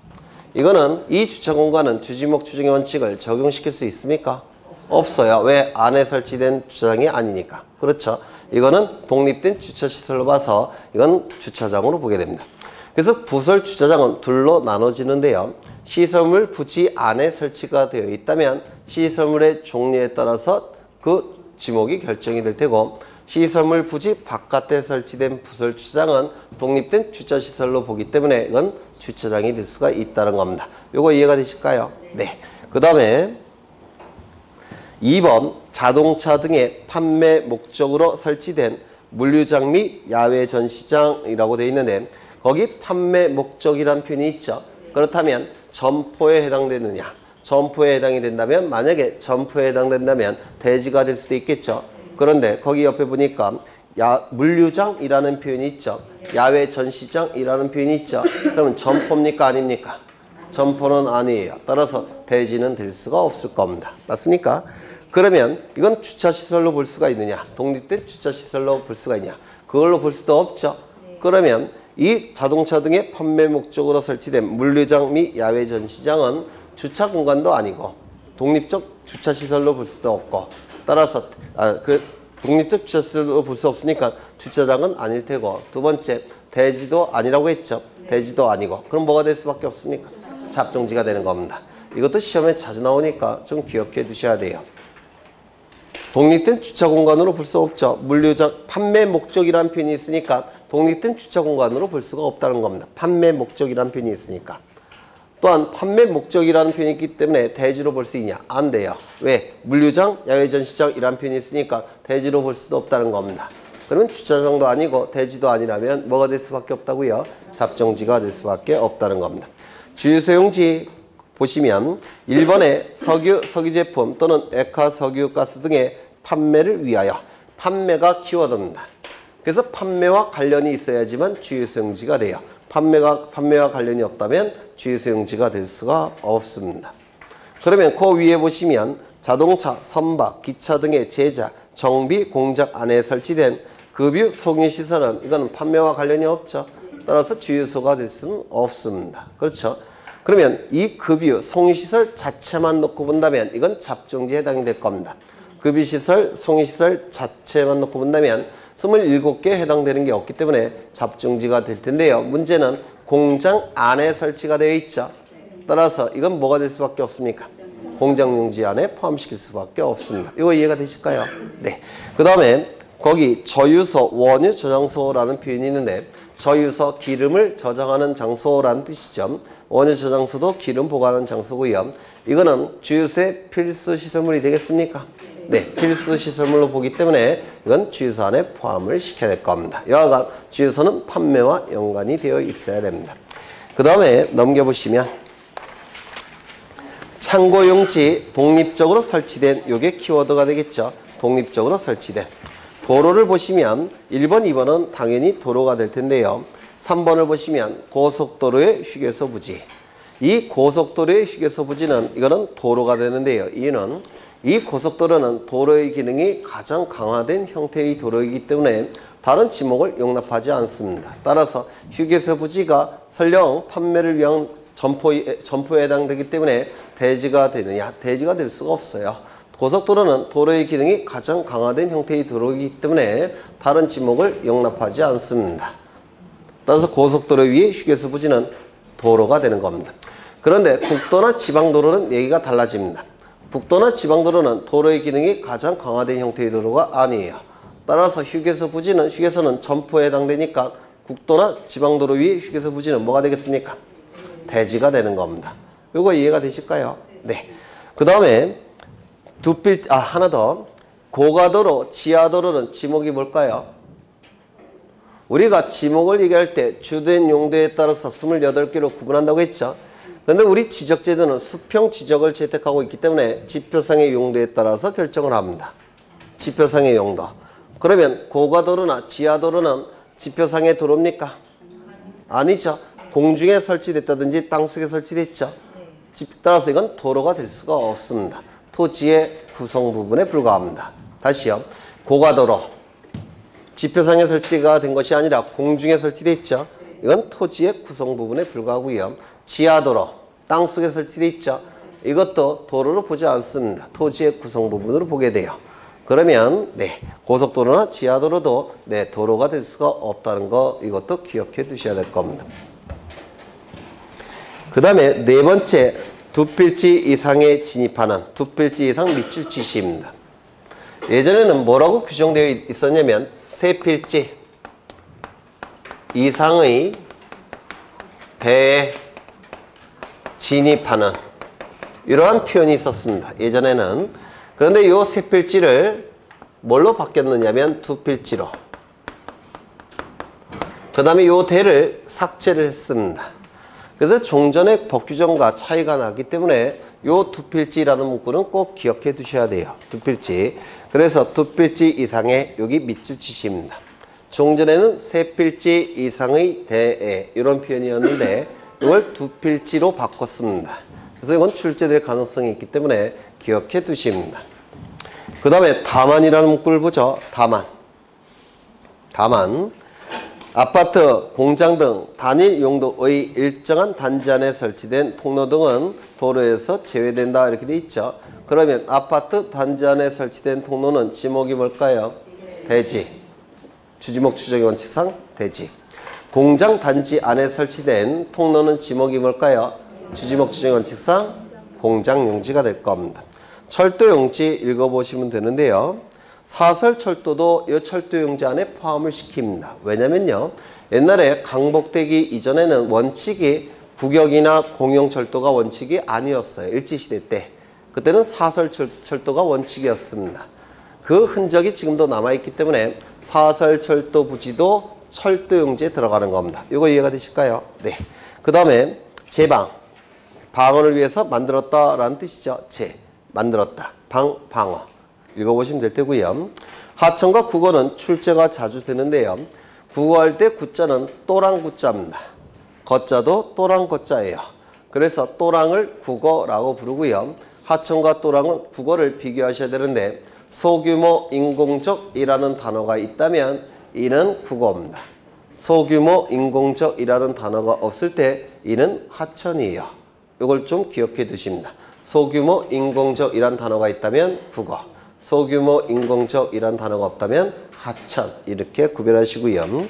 이거는 이 주차 공간은 주지목 추정의 원칙을 적용시킬 수 있습니까? 없어요. 왜? 안에 설치된 주차장이 아니니까. 그렇죠. 이거는 독립된 주차시설로 봐서 이건 주차장으로 보게 됩니다. 그래서 부설 주차장은 둘로 나눠지는데요. 시설물 부지 안에 설치가 되어 있다면 시설물의 종류에 따라서 그 지목이 결정이 될 테고, 시설물 부지 바깥에 설치된 부설 주차장은 독립된 주차시설로 보기 때문에 이건 주차장이 될 수가 있다는 겁니다. 요거 이해가 되실까요? 네. 그 다음에 2번 자동차 등의 판매 목적으로 설치된 물류장 및 야외 전시장이라고 되어 있는데, 거기 판매 목적이라는 표현이 있죠. 그렇다면 점포에 해당되느냐? 점포에 해당이 된다면, 만약에 점포에 해당된다면 대지가 될 수도 있겠죠. 그런데 거기 옆에 보니까 물류장이라는 표현이 있죠. 야외 전시장이라는 표현이 있죠. 그러면 점포입니까? 아닙니까? 점포는 아니에요. 따라서 대지는 될 수가 없을 겁니다. 맞습니까? 그러면 이건 주차시설로 볼 수가 있느냐? 독립된 주차시설로 볼 수가 있냐? 그걸로 볼 수도 없죠. 그러면 이 자동차 등의 판매 목적으로 설치된 물류장 및 야외 전시장은 주차 공간도 아니고 독립적 주차시설로 볼 수도 없고, 따라서 독립적 주차시설로 볼 수 없으니까 주차장은 아닐 테고, 두 번째 대지도 아니라고 했죠. 대지도 아니고, 그럼 뭐가 될 수밖에 없습니까? 잡종지가 되는 겁니다. 이것도 시험에 자주 나오니까 좀 기억해 두셔야 돼요. 독립된 주차 공간으로 볼 수 없죠. 물류장 판매 목적이라는 표현이 있으니까 독립된 주차 공간으로 볼 수가 없다는 겁니다. 판매 목적이라는 표현이 있으니까. 또한 판매 목적이라는 표현이 있기 때문에 대지로 볼 수 있냐? 안 돼요. 왜? 물류장, 야외 전시장이라는 표현이 있으니까 대지로 볼 수도 없다는 겁니다. 그러면 주차장도 아니고 대지도 아니라면 뭐가 될 수밖에 없다고요? 잡종지가 될 수밖에 없다는 겁니다. 주유소용지 보시면 1번에 석유, 석유제품 또는 액화, 석유, 가스 등의 판매를 위하여, 판매가 키워드입니다. 그래서 판매와 관련이 있어야지만 주유소용지가 돼요. 판매와 관련이 없다면 주유소용지가 될 수가 없습니다. 그러면 그 위에 보시면 자동차, 선박, 기차 등의 제작, 정비, 공작 안에 설치된 급유, 송유시설은 이거는 판매와 관련이 없죠. 따라서 주유소가 될 수는 없습니다. 그렇죠? 그러면 이 급유, 송유시설 자체만 놓고 본다면 이건 잡종지에 해당이 될 겁니다. 급유시설, 송유시설 자체만 놓고 본다면 27개에 해당되는 게 없기 때문에 잡종지가 될 텐데요. 문제는 공장 안에 설치가 되어 있죠. 따라서 이건 뭐가 될 수밖에 없습니까? 공장용지 안에 포함시킬 수밖에 없습니다. 이거 이해가 되실까요? 네. 그 다음에 거기 저유소, 원유 저장소라는 표현이 있는데, 저유소, 기름을 저장하는 장소라는 뜻이죠. 원유 저장소도 기름 보관하는 장소고요. 이거는 주유소의 필수 시설물이 되겠습니까? 네, 필수 시설물로 보기 때문에 이건 주유소 안에 포함을 시켜야 될 겁니다. 이와 같이 주유소는 판매와 연관이 되어 있어야 됩니다. 그 다음에 넘겨보시면 창고용지 독립적으로 설치된, 요게 키워드가 되겠죠. 독립적으로 설치된. 도로를 보시면 1번, 2번은 당연히 도로가 될 텐데요. 3번을 보시면 고속도로의 휴게소 부지. 이 고속도로의 휴게소 부지는 이거는 도로가 되는데요. 이유는 이 고속도로는 도로의 기능이 가장 강화된 형태의 도로이기 때문에 다른 지목을 용납하지 않습니다. 따라서 휴게소 부지가 설령 판매를 위한 점포에 해당되기 때문에 대지가 되느냐? 대지가 될 수가 없어요. 고속도로는 도로의 기능이 가장 강화된 형태의 도로이기 때문에 다른 지목을 용납하지 않습니다. 따라서 고속도로 위에 휴게소 부지는 도로가 되는 겁니다. 그런데 국도나 지방도로는 얘기가 달라집니다. 국도나 지방도로는 도로의 기능이 가장 강화된 형태의 도로가 아니에요. 따라서 휴게소는 점포에 해당되니까 국도나 지방도로 위에 휴게소 부지는 뭐가 되겠습니까? 대지가 되는 겁니다. 이거 이해가 되실까요? 네. 그 다음에 하나 더. 고가도로, 지하도로는 지목이 뭘까요? 우리가 지목을 얘기할 때 주된 용도에 따라서 28개로 구분한다고 했죠. 그런데 우리 지적제도는 수평 지적을 채택하고 있기 때문에 지표상의 용도에 따라서 결정을 합니다. 지표상의 용도. 그러면 고가도로나 지하도로는 지표상의 도로입니까? 아니죠. 공중에 설치됐다든지 땅속에 설치됐죠. 따라서 이건 도로가 될 수가 없습니다. 토지의 구성 부분에 불과합니다. 다시요. 고가도로. 지표상에 설치가 된 것이 아니라 공중에 설치됐죠. 이건 토지의 구성 부분에 불과하고요. 지하도로, 땅속에 설치되어 있죠. 이것도 도로로 보지 않습니다. 토지의 구성 부분으로 보게 돼요. 그러면 고속도로나 지하도로도 도로가 될 수가 없다는 거, 이것도 기억해 두셔야 될 겁니다. 그 다음에 네 번째, 두 필지 이상에 진입하는 두 필지 이상 밑줄 지시입니다. 예전에는 뭐라고 규정되어 있었냐면 세 필지 이상의 배에 진입하는 이러한 표현이 있었습니다. 예전에는. 그런데 이 세 필지를 뭘로 바뀌었느냐면 두 필지로. 그 다음에 이 대를 삭제를 했습니다. 그래서 종전의 법규정과 차이가 나기 때문에 이 두 필지라는 문구는 꼭 기억해 두셔야 돼요. 두 필지. 그래서 두 필지 이상의 여기 밑줄 치시입니다. 종전에는 세 필지 이상의 대에 이런 표현이었는데 이걸 두 필지로 바꿨습니다. 그래서 이건 출제될 가능성이 있기 때문에 기억해 두십니다. 그 다음에 다만이라는 문구를 보죠. 다만. 아파트, 공장 등 단일 용도의 일정한 단지 안에 설치된 통로 등은 도로에서 제외된다 이렇게 돼 있죠. 그러면 아파트 단지 안에 설치된 통로는 지목이 뭘까요? 대지. 주지목 추정의 원칙상 대지. 공장 단지 안에 설치된 통로는 지목이 뭘까요? 주지목 추정의 원칙상 공장 용지가 될 겁니다. 철도 용지 읽어보시면 되는데요. 사설철도도 이 철도 용지 안에 포함을 시킵니다. 왜냐면요, 옛날에 강복되기 이전에는 원칙이 국역이나 공영철도가 원칙이 아니었어요. 일제시대 때. 그때는 사설철도가 원칙이었습니다. 그 흔적이 지금도 남아있기 때문에 사설철도 부지도 철도 용지에 들어가는 겁니다. 이거 이해가 되실까요? 네. 그 다음에 제방. 방어를 위해서 만들었다라는 뜻이죠. 만들었다. 방어. 읽어보시면 될 테고요. 하천과 국어는 출제가 자주 되는데요. 국어할 때 구자는 또랑구자입니다. 거자도 또랑거자예요. 그래서 또랑을 국어라고 부르고요. 하천과 또랑은 국어를 비교하셔야 되는데 소규모 인공적이라는 단어가 있다면 이는 국어입니다. 소규모 인공적이라는 단어가 없을 때 이는 하천이에요. 이걸 좀 기억해 두십니다. 소규모 인공적이란 단어가 있다면 국어, 소규모 인공적이란 단어가 없다면 하천 이렇게 구별하시고요.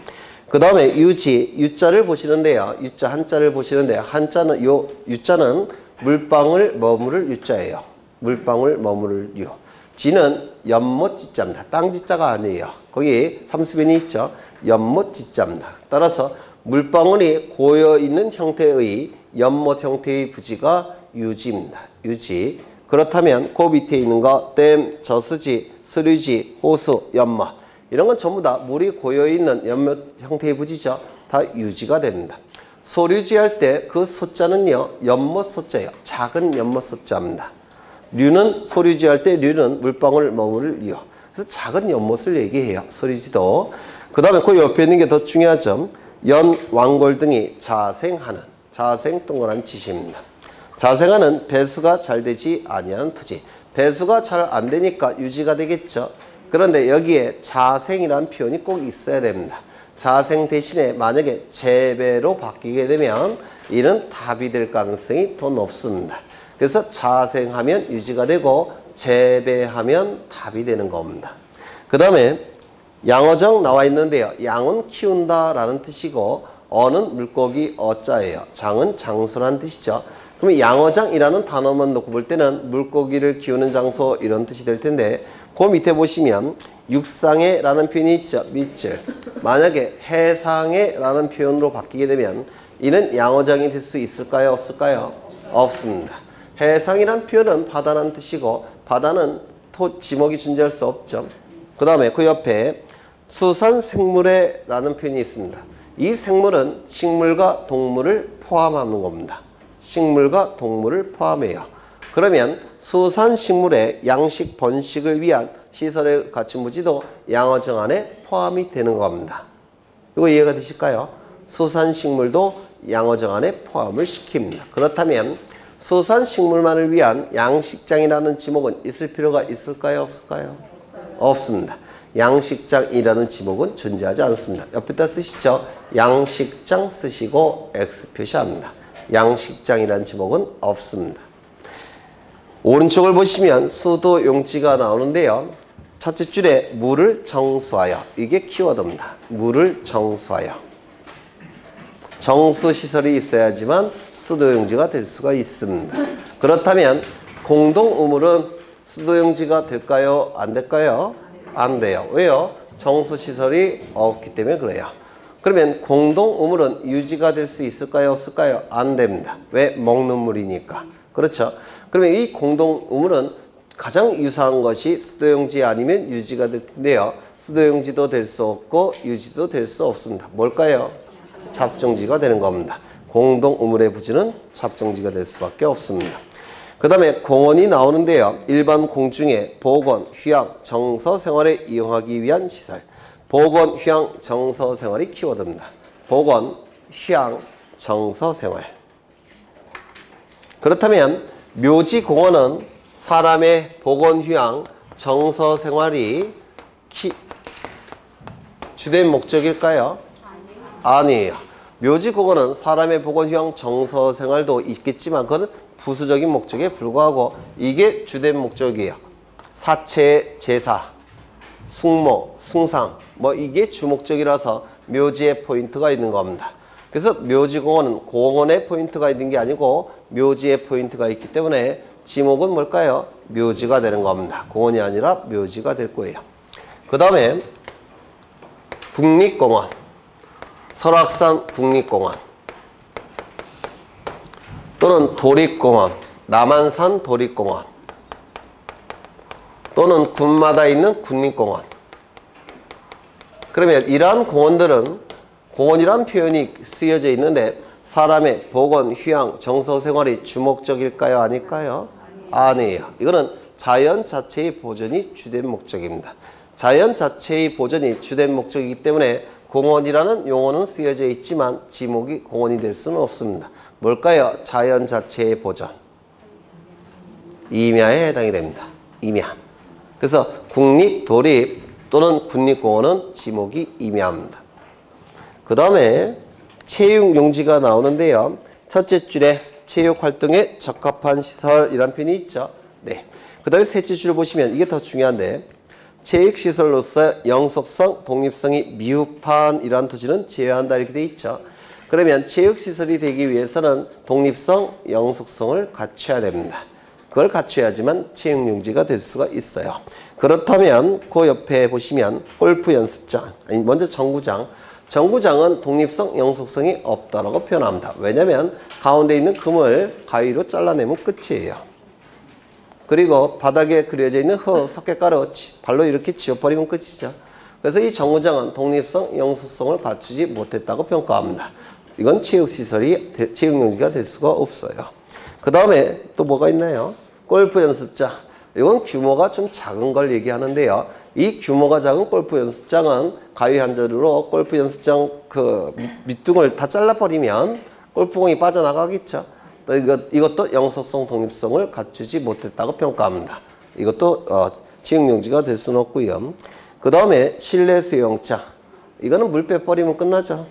그 다음에 유지, 유자를 보시는데요. 유자 한자를 보시는데 한자는 요 유자는 물방울 머무를 유자예요. 물방울 머무를 유. 지는 연못 지자입니다. 땅 지자가 아니에요. 거기 삼수변이 있죠. 연못 지자입니다. 따라서 물방울이 고여 있는 형태의 연못 형태의 부지가 유지입니다. 유지. 그렇다면 그 밑에 있는 거 댐, 저수지, 수류지, 호수, 연못 이런 건 전부 다 물이 고여있는 연못 형태의 부지죠. 다 유지가 됩니다. 소류지 할 때 그 소자는요. 연못 소자예요. 작은 연못 소자입니다. 류는 소류지 할 때 류는 물방울 머무를 류. 그래서 작은 연못을 얘기해요. 소류지도. 그 다음에 그 옆에 있는 게 더 중요하죠. 연, 왕골 등이 자생하는 자생 동그라미 치시입니다. 자생하는 배수가 잘 되지 아니하는 토지. 배수가 잘 안 되니까 유지가 되겠죠. 그런데 여기에 자생이라는 표현이 꼭 있어야 됩니다. 자생 대신에 만약에 재배로 바뀌게 되면 이는 답이 될 가능성이 더 높습니다. 그래서 자생하면 유지가 되고 재배하면 답이 되는 겁니다. 그 다음에 양어정 나와 있는데요. 양은 키운다 라는 뜻이고 어는 물고기 어자예요. 장은 장소라는 뜻이죠. 그럼 양어장이라는 단어만 놓고 볼 때는 물고기를 키우는 장소 이런 뜻이 될 텐데 그 밑에 보시면 육상에 라는 표현이 있죠. 밑줄. 만약에 해상에 라는 표현으로 바뀌게 되면 이는 양어장이 될 수 있을까요? 없을까요? 없습니다. 해상이란 표현은 바다라는 뜻이고 바다는 지목이 존재할 수 없죠. 그 다음에 그 옆에 수산생물에 라는 표현이 있습니다. 이 생물은 식물과 동물을 포함하는 겁니다. 식물과 동물을 포함해요. 그러면 수산식물의 양식 번식을 위한 시설에 갖춘 부지도 양어정 안에 포함이 되는 겁니다. 이거 이해가 되실까요? 수산식물도 양어정 안에 포함을 시킵니다. 그렇다면 수산식물만을 위한 양식장이라는 지목은 있을 필요가 있을까요? 없을까요? 없습니다. 양식장이라는 지목은 존재하지 않습니다. 옆에다 쓰시죠. 양식장 쓰시고 X 표시합니다. 양식장이라는 지목은 없습니다. 오른쪽을 보시면 수도 용지가 나오는데요. 첫째 줄에 물을 정수하여. 이게 키워드입니다. 물을 정수하여. 정수시설이 있어야지만 수도용지가 될 수가 있습니다. 그렇다면 공동우물은 수도용지가 될까요? 안 될까요? 안 돼요. 왜요? 정수시설이 없기 때문에 그래요. 그러면 공동우물은 유지가 될 수 있을까요? 없을까요? 안 됩니다. 왜? 먹는 물이니까. 그렇죠? 그러면 이 공동우물은 가장 유사한 것이 수도용지 아니면 유지가 될 텐데요. 수도용지도 될 수 없고 유지도 될 수 없습니다. 뭘까요? 잡종지가 되는 겁니다. 공동우물의 부지는 잡종지가 될 수밖에 없습니다. 그 다음에 공원이 나오는데요. 일반 공중에 보건, 휴양, 정서 생활에 이용하기 위한 시설. 보건, 휴양, 정서 생활이 키워드입니다. 보건, 휴양, 정서 생활. 그렇다면 묘지 공원은 사람의 보건, 휴양, 정서 생활이 주된 목적일까요? 아니에요. 묘지 공원은 사람의 보건, 휴양, 정서 생활도 있겠지만 그건 부수적인 목적에 불과하고 이게 주된 목적이에요. 사체, 제사, 숙모, 숭상 뭐 이게 주목적이라서 묘지에 포인트가 있는 겁니다. 그래서 묘지공원은 공원에 포인트가 있는 게 아니고 묘지에 포인트가 있기 때문에 지목은 뭘까요? 묘지가 되는 겁니다. 공원이 아니라 묘지가 될 거예요. 그 다음에 국립공원, 설악산 국립공원 또는 도립공원, 남한산 도립공원 또는 군마다 있는 국립공원. 그러면 이러한 공원들은 공원이란 표현이 쓰여져 있는데 사람의 보건, 휴양, 정서 생활이 주목적일까요? 아닐까요? 아니에요. 이거는 자연 자체의 보존이 주된 목적입니다. 자연 자체의 보존이 주된 목적이기 때문에 공원이라는 용어는 쓰여져 있지만 지목이 공원이 될 수는 없습니다. 뭘까요? 자연 자체의 보존. 임야에 해당이 됩니다. 임야. 그래서 국립, 도립 또는 국립공원은 지목이 임야입니다. 그 다음에 체육용지가 나오는데요. 첫째 줄에 체육활동에 적합한 시설이란 표현이 있죠. 네. 그 다음에 셋째 줄 보시면 이게 더 중요한데 체육시설로서 영속성, 독립성이 미흡한 이러한 토지는 제외한다 이렇게 돼 있죠. 그러면 체육시설이 되기 위해서는 독립성, 영속성을 갖춰야 됩니다. 그걸 갖춰야지만 체육용지가 될 수가 있어요. 그렇다면 그 옆에 보시면 골프 연습장, 아니 먼저 정구장. 정구장은 독립성, 영속성이 없다라고 표현합니다. 왜냐하면 가운데 있는 금을 가위로 잘라내면 끝이에요. 그리고 바닥에 그려져 있는 석회가루 발로 이렇게 지워버리면 끝이죠. 그래서 이 정구장은 독립성, 영속성을 갖추지 못했다고 평가합니다. 이건 체육시설이, 체육용지가 될 수가 없어요. 그 다음에 또 뭐가 있나요? 골프 연습장. 이건 규모가 좀 작은 걸 얘기하는데요. 이 규모가 작은 골프 연습장은 가위 한 자루로 골프 연습장 그 밑둥을 다 잘라버리면 골프공이 빠져나가겠죠. 이것도 영속성, 독립성을 갖추지 못했다고 평가합니다. 이것도 체육용지가 될 수는 없고요. 그 다음에 실내 수영장. 이거는 물 빼버리면 끝나죠.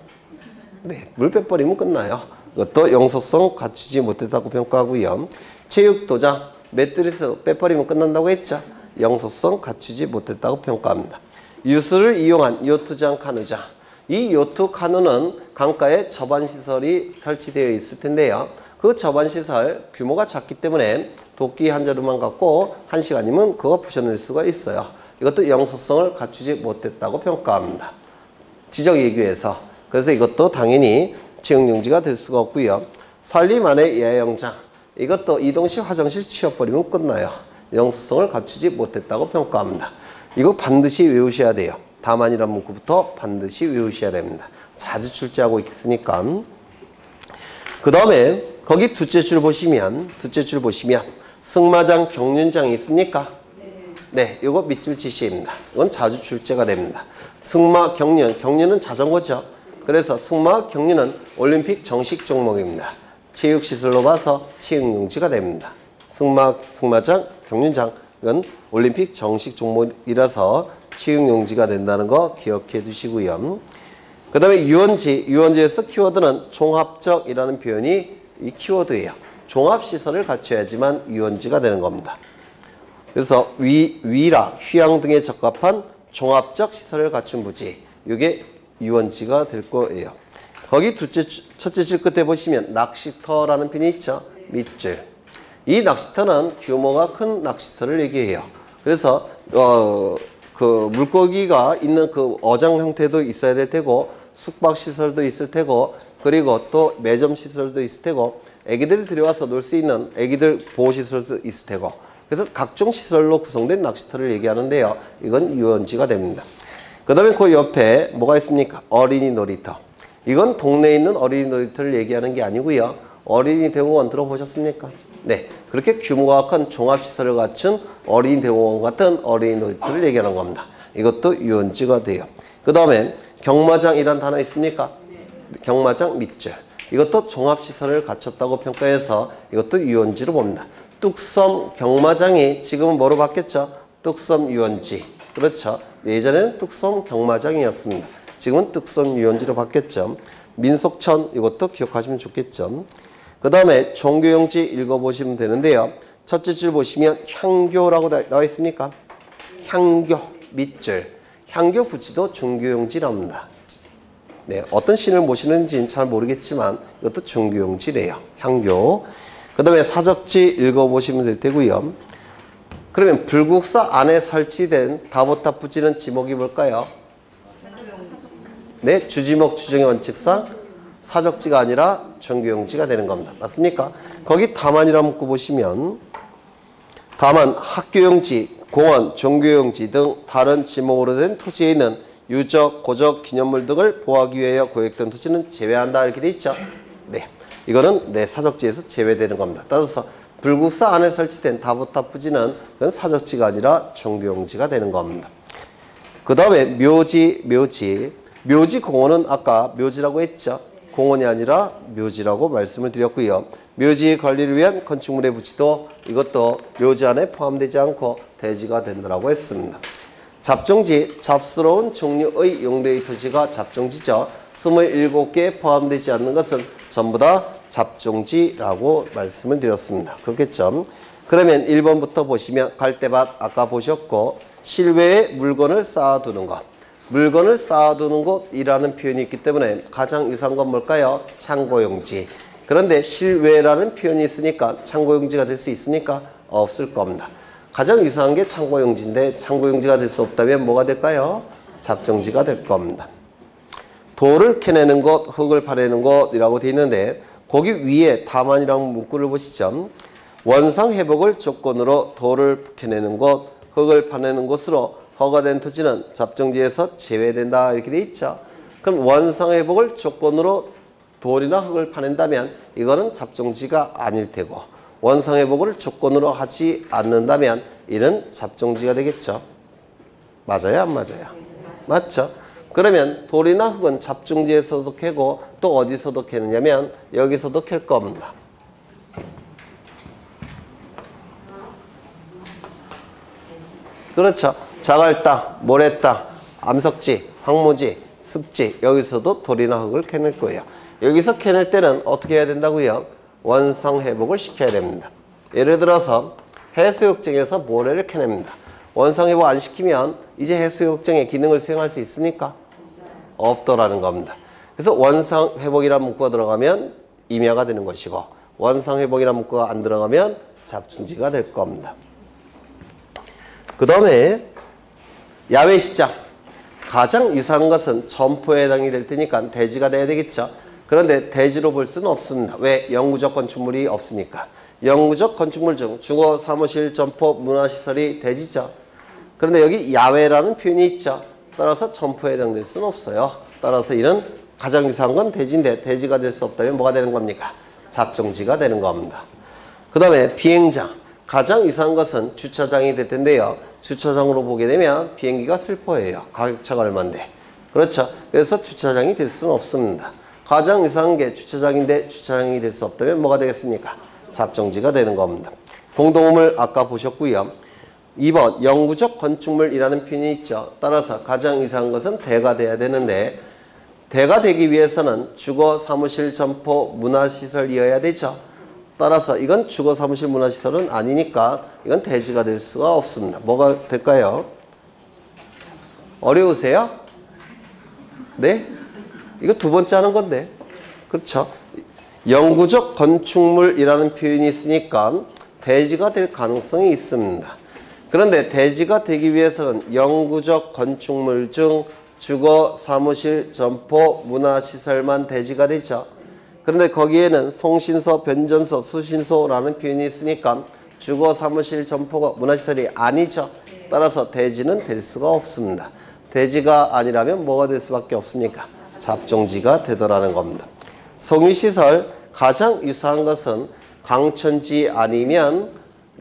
네, 물 빼버리면 끝나요. 이것도 영속성 갖추지 못했다고 평가하고요. 체육도장, 매트리스 빼버리면 끝난다고 했죠. 영속성 갖추지 못했다고 평가합니다. 유수를 이용한 요트장, 카누장. 이 요트, 카누는 강가에 접안시설이 설치되어 있을 텐데요. 그 접안시설 규모가 작기 때문에 도끼 한 자루만 갖고 1시간이면 그거 부셔낼 수가 있어요. 이것도 영속성을 갖추지 못했다고 평가합니다. 지적 예규에서. 그래서 이것도 당연히 체육용지가 될 수가 없고요. 산림안의 야영장. 이것도 이동시 화장실 치워버리면 끝나요. 영속성을 갖추지 못했다고 평가합니다. 이거 반드시 외우셔야 돼요. 다만이라는 문구부터 반드시 외우셔야 됩니다. 자주 출제하고 있으니까. 그 다음에 거기 둘째 줄 보시면 승마장, 경륜장이 있습니까? 네, 이거 밑줄 지시입니다. 이건 자주 출제가 됩니다. 승마, 경륜은 자전거죠. 그래서 승마, 경륜은 올림픽 정식 종목입니다. 체육시설로 봐서 체육용지가 됩니다. 승마장, 경륜장 이건 올림픽 정식 종목이라서 체육용지가 된다는 거 기억해 두시고요. 그 다음에 유원지에서 키워드는 종합적이라는 표현이 이 키워드예요. 종합시설을 갖춰야지만 유원지가 되는 겁니다. 그래서 위락, 휴양 등에 적합한 종합적 시설을 갖춘 부지, 이게 유원지가 될 거예요. 거기 첫째 줄 끝에 보시면 낚시터라는 표현이 있죠. 밑줄. 이 낚시터는 규모가 큰 낚시터를 얘기해요. 그래서 그 물고기가 있는 그 어장 형태도 있어야 될 테고 숙박 시설도 있을 테고 그리고 또 매점 시설도 있을 테고 애기들이 들여와서 놀 수 있는 애기들 보호 시설도 있을 테고 그래서 각종 시설로 구성된 낚시터를 얘기하는데요. 이건 유원지가 됩니다. 그 다음에 그 옆에 뭐가 있습니까? 어린이 놀이터. 이건 동네에 있는 어린이 놀이터를 얘기하는 게 아니고요. 어린이 대공원 들어보셨습니까? 네. 그렇게 규모가 큰 종합시설을 갖춘 어린이 대공원 같은 어린이 놀이터를 얘기하는 겁니다. 이것도 유원지가 돼요. 그 다음에 경마장이란 단어 있습니까? 경마장 밑줄. 이것도 종합시설을 갖췄다고 평가해서 이것도 유원지로 봅니다. 뚝섬 경마장이 지금은 뭐로 바뀌었죠? 뚝섬 유원지. 그렇죠. 예전에는 뚝섬 경마장이었습니다. 지금은 뚝섬 유원지로 바뀌었죠. 민속천 이것도 기억하시면 좋겠죠. 그 다음에 종교용지 읽어보시면 되는데요. 첫째 줄 보시면 향교라고 나와 있습니까? 향교 밑줄. 향교 붙이도 종교용지 나옵니다. 네, 어떤 신을 모시는지는 잘 모르겠지만 이것도 종교용지래요. 향교. 그 다음에 사적지 읽어보시면 될 테고요. 그러면 불국사 안에 설치된 다보탑 붙이는 지목이 뭘까요? 네, 주지목 추정의 원칙상 사적지가 아니라 종교용지가 되는 겁니다. 맞습니까? 거기 다만이라고 묶어 보시면 다만 학교용지, 공원, 종교용지 등 다른 지목으로 된 토지에 있는 유적, 고적, 기념물 등을 보호하기 위하여 구획된 토지는 제외한다 이렇게 돼 있죠. 네, 이거는 내 사적지에서 제외되는 겁니다. 따라서 불국사 안에 설치된 다보탑 부지는 그건 사적지가 아니라 종교용지가 되는 겁니다. 그 다음에 묘지 공원은 아까 묘지라고 했죠. 공원이 아니라 묘지라고 말씀을 드렸고요. 묘지 관리를 위한 건축물의 부지도 이것도 묘지 안에 포함되지 않고 대지가 된다고 했습니다. 잡종지, 잡스러운 종류의 용도의 토지가 잡종지죠. 27개에 포함되지 않는 것은 전부 다 잡종지라고 말씀을 드렸습니다. 그렇겠죠? 그러면 1번부터 보시면 갈대밭 아까 보셨고 실외에 물건을 쌓아두는 것. 물건을 쌓아두는 곳이라는 표현이 있기 때문에 가장 유사한 건 뭘까요? 창고용지. 그런데 실외라는 표현이 있으니까 창고용지가 될 수 있습니까? 없을 겁니다. 가장 유사한 게 창고용지인데 창고용지가 될 수 없다면 뭐가 될까요? 잡종지가 될 겁니다. 돌을 캐내는 곳, 흙을 파내는 곳이라고 되어 있는데 거기 위에 다만이라는 문구를 보시죠. 원상 회복을 조건으로 돌을 캐내는 곳, 흙을 파내는 곳으로 허가된 토지는 잡종지에서 제외된다 이렇게 되어 있죠. 그럼 원상 회복을 조건으로 돌이나 흙을 파낸다면 이거는 잡종지가 아닐 테고 원상 회복을 조건으로 하지 않는다면 이는 잡종지가 되겠죠. 맞아요? 안 맞아요? 맞죠? 그러면 돌이나 흙은 잡종지에서도 캐고 또 어디서도 캐느냐면 여기서도 캘 겁니다. 그렇죠. 자갈 땅, 모래 땅, 암석지, 황무지, 습지 여기서도 돌이나 흙을 캐낼 거예요. 여기서 캐낼 때는 어떻게 해야 된다고요? 원상 회복을 시켜야 됩니다. 예를 들어서 해수욕장에서 모래를 캐냅니다. 원상 회복 안 시키면 이제 해수욕장의 기능을 수행할 수 있습니까? 없더라는 겁니다. 그래서 원상 회복이라는 문구가 들어가면 임야가 되는 것이고 원상 회복이라는 문구가 안 들어가면 잡종지가 될 겁니다. 그 다음에 야외시장. 가장 유사한 것은 점포에 해당이 될 테니까 대지가 돼야 되겠죠. 그런데 대지로 볼 수는 없습니다. 왜? 영구적 건축물이 없으니까. 영구적 건축물 중 주거, 사무실, 점포, 문화시설이 대지죠. 그런데 여기 야외라는 표현이 있죠. 따라서 점포에 해당될 수는 없어요. 따라서 이는 가장 유사한 건 대지인데 대지가 될 수 없다면 뭐가 되는 겁니까? 잡종지가 되는 겁니다. 그 다음에 비행장. 가장 유사한 것은 주차장이 될 텐데요. 주차장으로 보게 되면 비행기가 슬퍼해요. 가격차가 얼만데. 그렇죠. 그래서 주차장이 될 수는 없습니다. 가장 유사한 게 주차장인데 주차장이 될 수 없다면 뭐가 되겠습니까? 잡종지가 되는 겁니다. 공동우물 아까 보셨고요. 2번 영구적 건축물이라는 표현이 있죠. 따라서 가장 유사한 것은 대가 돼야 되는데 대가 되기 위해서는 주거, 사무실, 점포, 문화시설이어야 되죠. 따라서 이건 주거, 사무실, 문화시설은 아니니까 이건 대지가 될 수가 없습니다. 뭐가 될까요? 어려우세요? 네? 이거 두 번째 하는 건데. 그렇죠. 영구적 건축물이라는 표현이 있으니까 대지가 될 가능성이 있습니다. 그런데 대지가 되기 위해서는 영구적 건축물 중 주거, 사무실, 점포, 문화시설만 대지가 되죠. 그런데 거기에는 송신소, 변전소, 수신소라는 표현이 있으니까 주거, 사무실, 점포가 문화시설이 아니죠. 따라서 대지는 될 수가 없습니다. 대지가 아니라면 뭐가 될 수밖에 없습니까? 잡종지가 되더라는 겁니다. 송유시설 가장 유사한 것은 강천지 아니면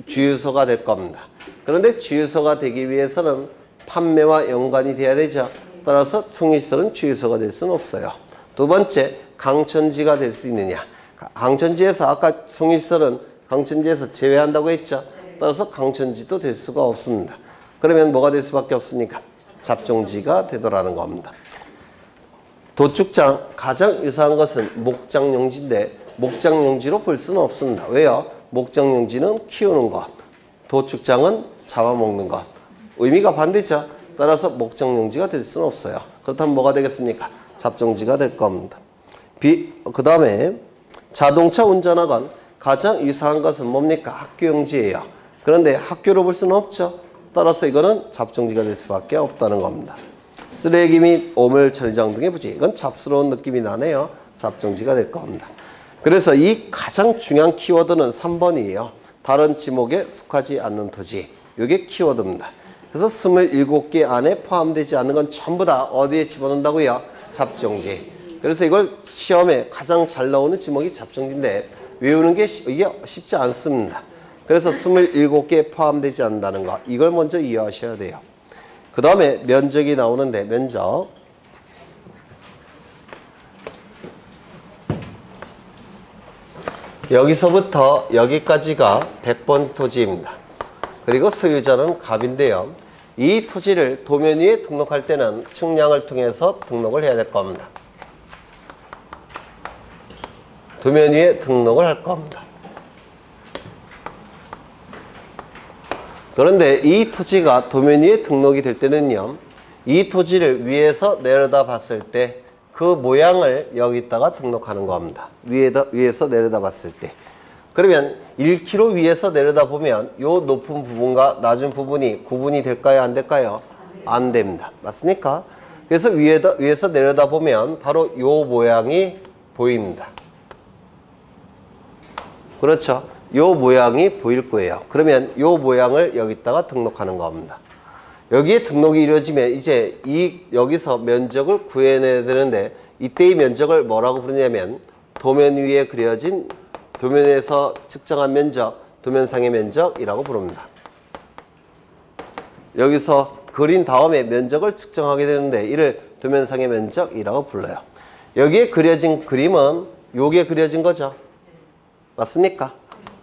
주유소가 될 겁니다. 그런데 주유소가 되기 위해서는 판매와 연관이 돼야 되죠. 따라서 송유시설은 주유소가 될 수는 없어요. 두 번째, 강천지가 될 수 있느냐. 강천지에서 아까 송유시설은 강천지에서 제외한다고 했죠. 따라서 강천지도 될 수가 없습니다. 그러면 뭐가 될 수밖에 없습니까? 잡종지가 되더라는 겁니다. 도축장 가장 유사한 것은 목장용지인데 목장용지로 볼 수는 없습니다. 왜요? 목장용지는 키우는 것, 도축장은 잡아먹는 것. 의미가 반대죠. 따라서 목장용지가 될 수는 없어요. 그렇다면 뭐가 되겠습니까? 잡종지가 될 겁니다. 그 다음에 자동차 운전학원 가장 유사한 것은 뭡니까? 학교용지예요. 그런데 학교로 볼 수는 없죠. 따라서 이거는 잡종지가 될 수밖에 없다는 겁니다. 쓰레기 및 오물 처리장 등의 부지. 이건 잡스러운 느낌이 나네요. 잡종지가 될 겁니다. 그래서 이 가장 중요한 키워드는 3번이에요. 다른 지목에 속하지 않는 토지. 이게 키워드입니다. 그래서 27개 안에 포함되지 않는 건 전부 다 어디에 집어넣는다고요? 잡종지. 그래서 이걸 시험에 가장 잘 나오는 지목이 잡종지인데 외우는 게 이게 쉽지 않습니다. 그래서 27개 포함되지 않는다는 거. 이걸 먼저 이해하셔야 돼요. 그 다음에 면적이 나오는데 면적. 여기서부터 여기까지가 100번 토지입니다. 그리고 소유자는 갑인데요. 이 토지를 도면 위에 등록할 때는 측량을 통해서 등록을 해야 될 겁니다. 도면 위에 등록을 할 겁니다. 그런데 이 토지가 도면 위에 등록이 될 때는요. 이 토지를 위에서 내려다 봤을 때 그 모양을 여기다가 등록하는 겁니다. 위에서 내려다 봤을 때. 그러면 1km 위에서 내려다 보면 이 높은 부분과 낮은 부분이 구분이 될까요? 안 될까요? 안 됩니다. 맞습니까? 그래서 위에서 내려다 보면 바로 이 모양이 보입니다. 그렇죠? 이 모양이 보일 거예요. 그러면 이 모양을 여기다가 등록하는 겁니다. 여기에 등록이 이루어지면 이제 여기서 면적을 구해내야 되는데 이때의 면적을 뭐라고 부르냐면 도면 위에 그려진 도면에서 측정한 면적, 도면상의 면적이라고 부릅니다. 여기서 그린 다음에 면적을 측정하게 되는데 이를 도면상의 면적이라고 불러요. 여기에 그려진 그림은 요게 그려진 거죠. 맞습니까?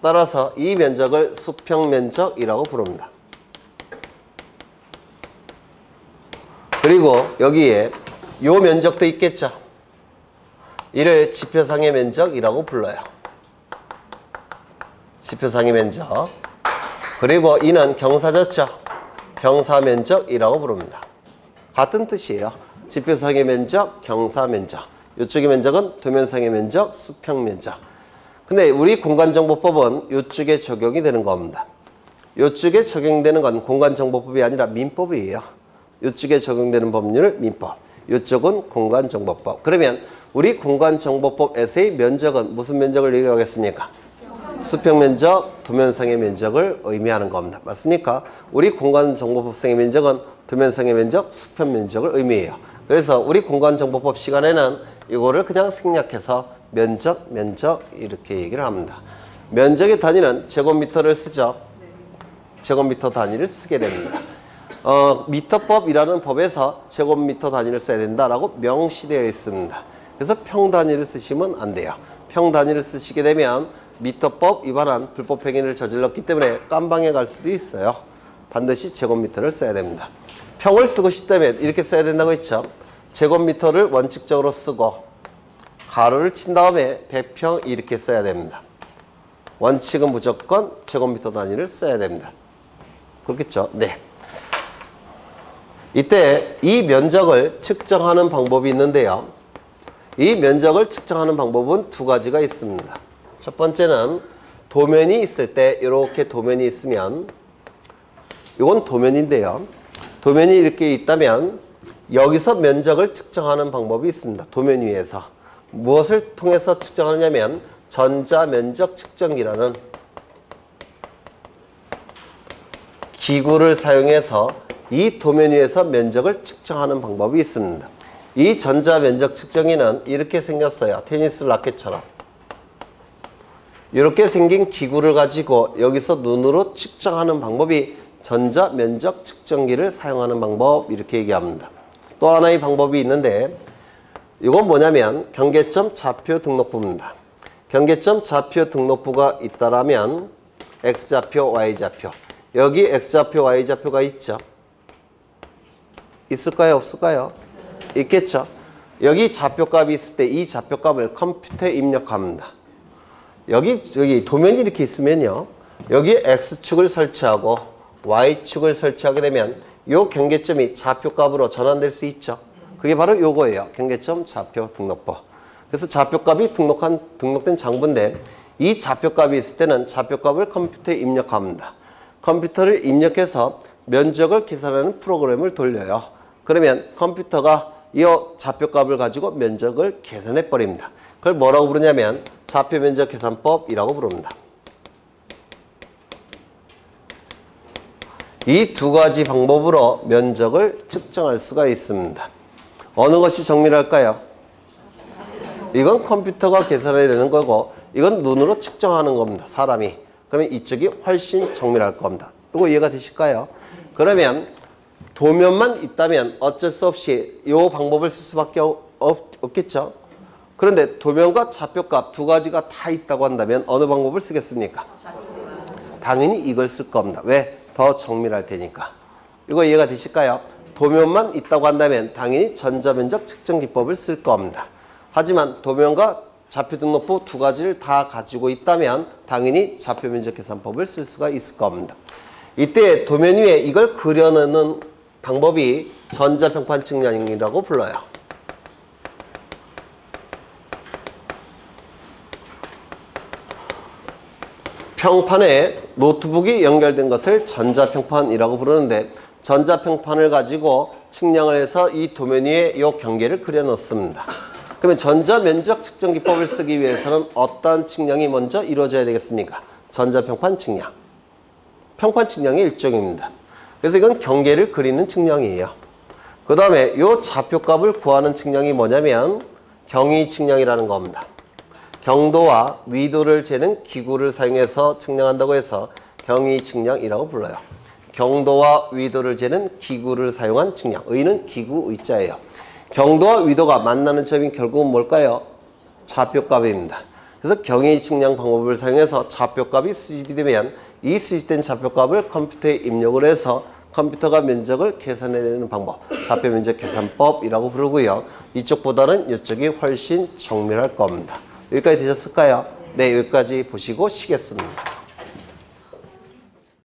따라서 이 면적을 수평면적이라고 부릅니다. 그리고 여기에 요 면적도 있겠죠. 이를 지표상의 면적이라고 불러요. 지표상의 면적. 그리고 이는 경사졌죠. 경사면적이라고 부릅니다. 같은 뜻이에요. 지표상의 면적, 경사면적. 이쪽의 면적은 도면상의 면적, 수평면적. 근데 우리 공간정보법은 이쪽에 적용이 되는 겁니다. 이쪽에 적용되는 건 공간정보법이 아니라 민법이에요. 이쪽에 적용되는 법률 민법, 이쪽은 공간정보법. 그러면 우리 공간정보법에서의 면적은 무슨 면적을 얘기하겠습니까? 수평면적, 도면상의 면적을 의미하는 겁니다. 맞습니까? 우리 공간정보법상의 면적은 도면상의 면적, 수평면적을 의미해요. 그래서 우리 공간정보법 시간에는 이거를 그냥 생략해서 면적 이렇게 얘기를 합니다. 면적의 단위는 제곱미터를 쓰죠. 제곱미터 단위를 쓰게 됩니다. 미터법이라는 법에서 제곱미터 단위를 써야 된다라고 명시되어 있습니다. 그래서 평 단위를 쓰시면 안 돼요. 평 단위를 쓰시게 되면 미터법 위반한 불법 행위를 저질렀기 때문에 깜방에 갈 수도 있어요. 반드시 제곱미터를 써야 됩니다. 평을 쓰고 싶다면 이렇게 써야 된다고 했죠. 제곱미터를 원칙적으로 쓰고 가로를 친 다음에 100평 이렇게 써야 됩니다. 원칙은 무조건 제곱미터 단위를 써야 됩니다. 그렇겠죠? 네. 이때 이 면적을 측정하는 방법이 있는데요. 이 면적을 측정하는 방법은 두 가지가 있습니다. 첫 번째는 도면이 있을 때 이렇게 도면이 있으면 이건 도면인데요. 도면이 이렇게 있다면 여기서 면적을 측정하는 방법이 있습니다. 도면 위에서. 무엇을 통해서 측정하느냐면 전자면적 측정기라는 기구를 사용해서 이 도면 위에서 면적을 측정하는 방법이 있습니다. 이 전자면적 측정기는 이렇게 생겼어요. 테니스 라켓처럼. 이렇게 생긴 기구를 가지고 여기서 눈으로 측정하는 방법이 전자면적 측정기를 사용하는 방법, 이렇게 얘기합니다. 또 하나의 방법이 있는데 이건 뭐냐면 경계점 좌표 등록부입니다. 경계점 좌표 등록부가 있다라면 X좌표, Y좌표. 여기 X좌표, Y좌표가 있죠? 있을까요? 없을까요? 있겠죠? 여기 좌표값이 있을 때 이 좌표값을 컴퓨터에 입력합니다. 여기 도면이 이렇게 있으면요. 여기 X축을 설치하고 Y축을 설치하게 되면 이 경계점이 좌표값으로 전환될 수 있죠. 그게 바로 요거예요. 경계점 좌표 등록부. 그래서 좌표값이 등록된 장부인데 이 좌표값이 있을 때는 좌표값을 컴퓨터에 입력합니다. 컴퓨터를 입력해서 면적을 계산하는 프로그램을 돌려요. 그러면 컴퓨터가 이 좌표값을 가지고 면적을 계산해 버립니다. 그걸 뭐라고 부르냐면 좌표 면적 계산법이라고 부릅니다. 이 두 가지 방법으로 면적을 측정할 수가 있습니다. 어느 것이 정밀할까요? 이건 컴퓨터가 계산해야 되는 거고 이건 눈으로 측정하는 겁니다. 사람이. 그러면 이쪽이 훨씬 정밀할 겁니다. 이거 이해가 되실까요? 그러면 도면만 있다면 어쩔 수 없이 이 방법을 쓸 수밖에 없겠죠? 그런데 도면과 좌표값 두 가지가 다 있다고 한다면 어느 방법을 쓰겠습니까? 당연히 이걸 쓸 겁니다. 왜? 더 정밀할 테니까. 이거 이해가 되실까요? 도면만 있다고 한다면 당연히 전자면적 측정 기법을 쓸 겁니다. 하지만 도면과 좌표 등록부 두 가지를 다 가지고 있다면 당연히 좌표 면적 계산법을 쓸 수가 있을 겁니다. 이때 도면 위에 이걸 그려내는 방법이 전자평판 측량이라고 불러요. 평판에 노트북이 연결된 것을 전자평판이라고 부르는데 전자평판을 가지고 측량을 해서 이 도면 위에 이 경계를 그려 넣습니다. 그러면 전자면적 측정 기법을 쓰기 위해서는 어떤 측량이 먼저 이루어져야 되겠습니까? 전자평판 측량. 평판 측량의 일종입니다. 그래서 이건 경계를 그리는 측량이에요. 그 다음에 이 좌표값을 구하는 측량이 뭐냐면 경위 측량이라는 겁니다. 경도와 위도를 재는 기구를 사용해서 측량한다고 해서 경위 측량이라고 불러요. 경도와 위도를 재는 기구를 사용한 측량. 의는 기구 의자예요. 경도와 위도가 만나는 점이 결국은 뭘까요? 좌표값입니다. 그래서 경위 측량 방법을 사용해서 좌표값이 수집이 되면 이 수집된 좌표값을 컴퓨터에 입력을 해서 컴퓨터가 면적을 계산해내는 방법, 좌표 면적 계산법이라고 부르고요. 이쪽보다는 이쪽이 훨씬 정밀할 겁니다. 여기까지 되셨을까요? 네, 여기까지 보시고 쉬겠습니다.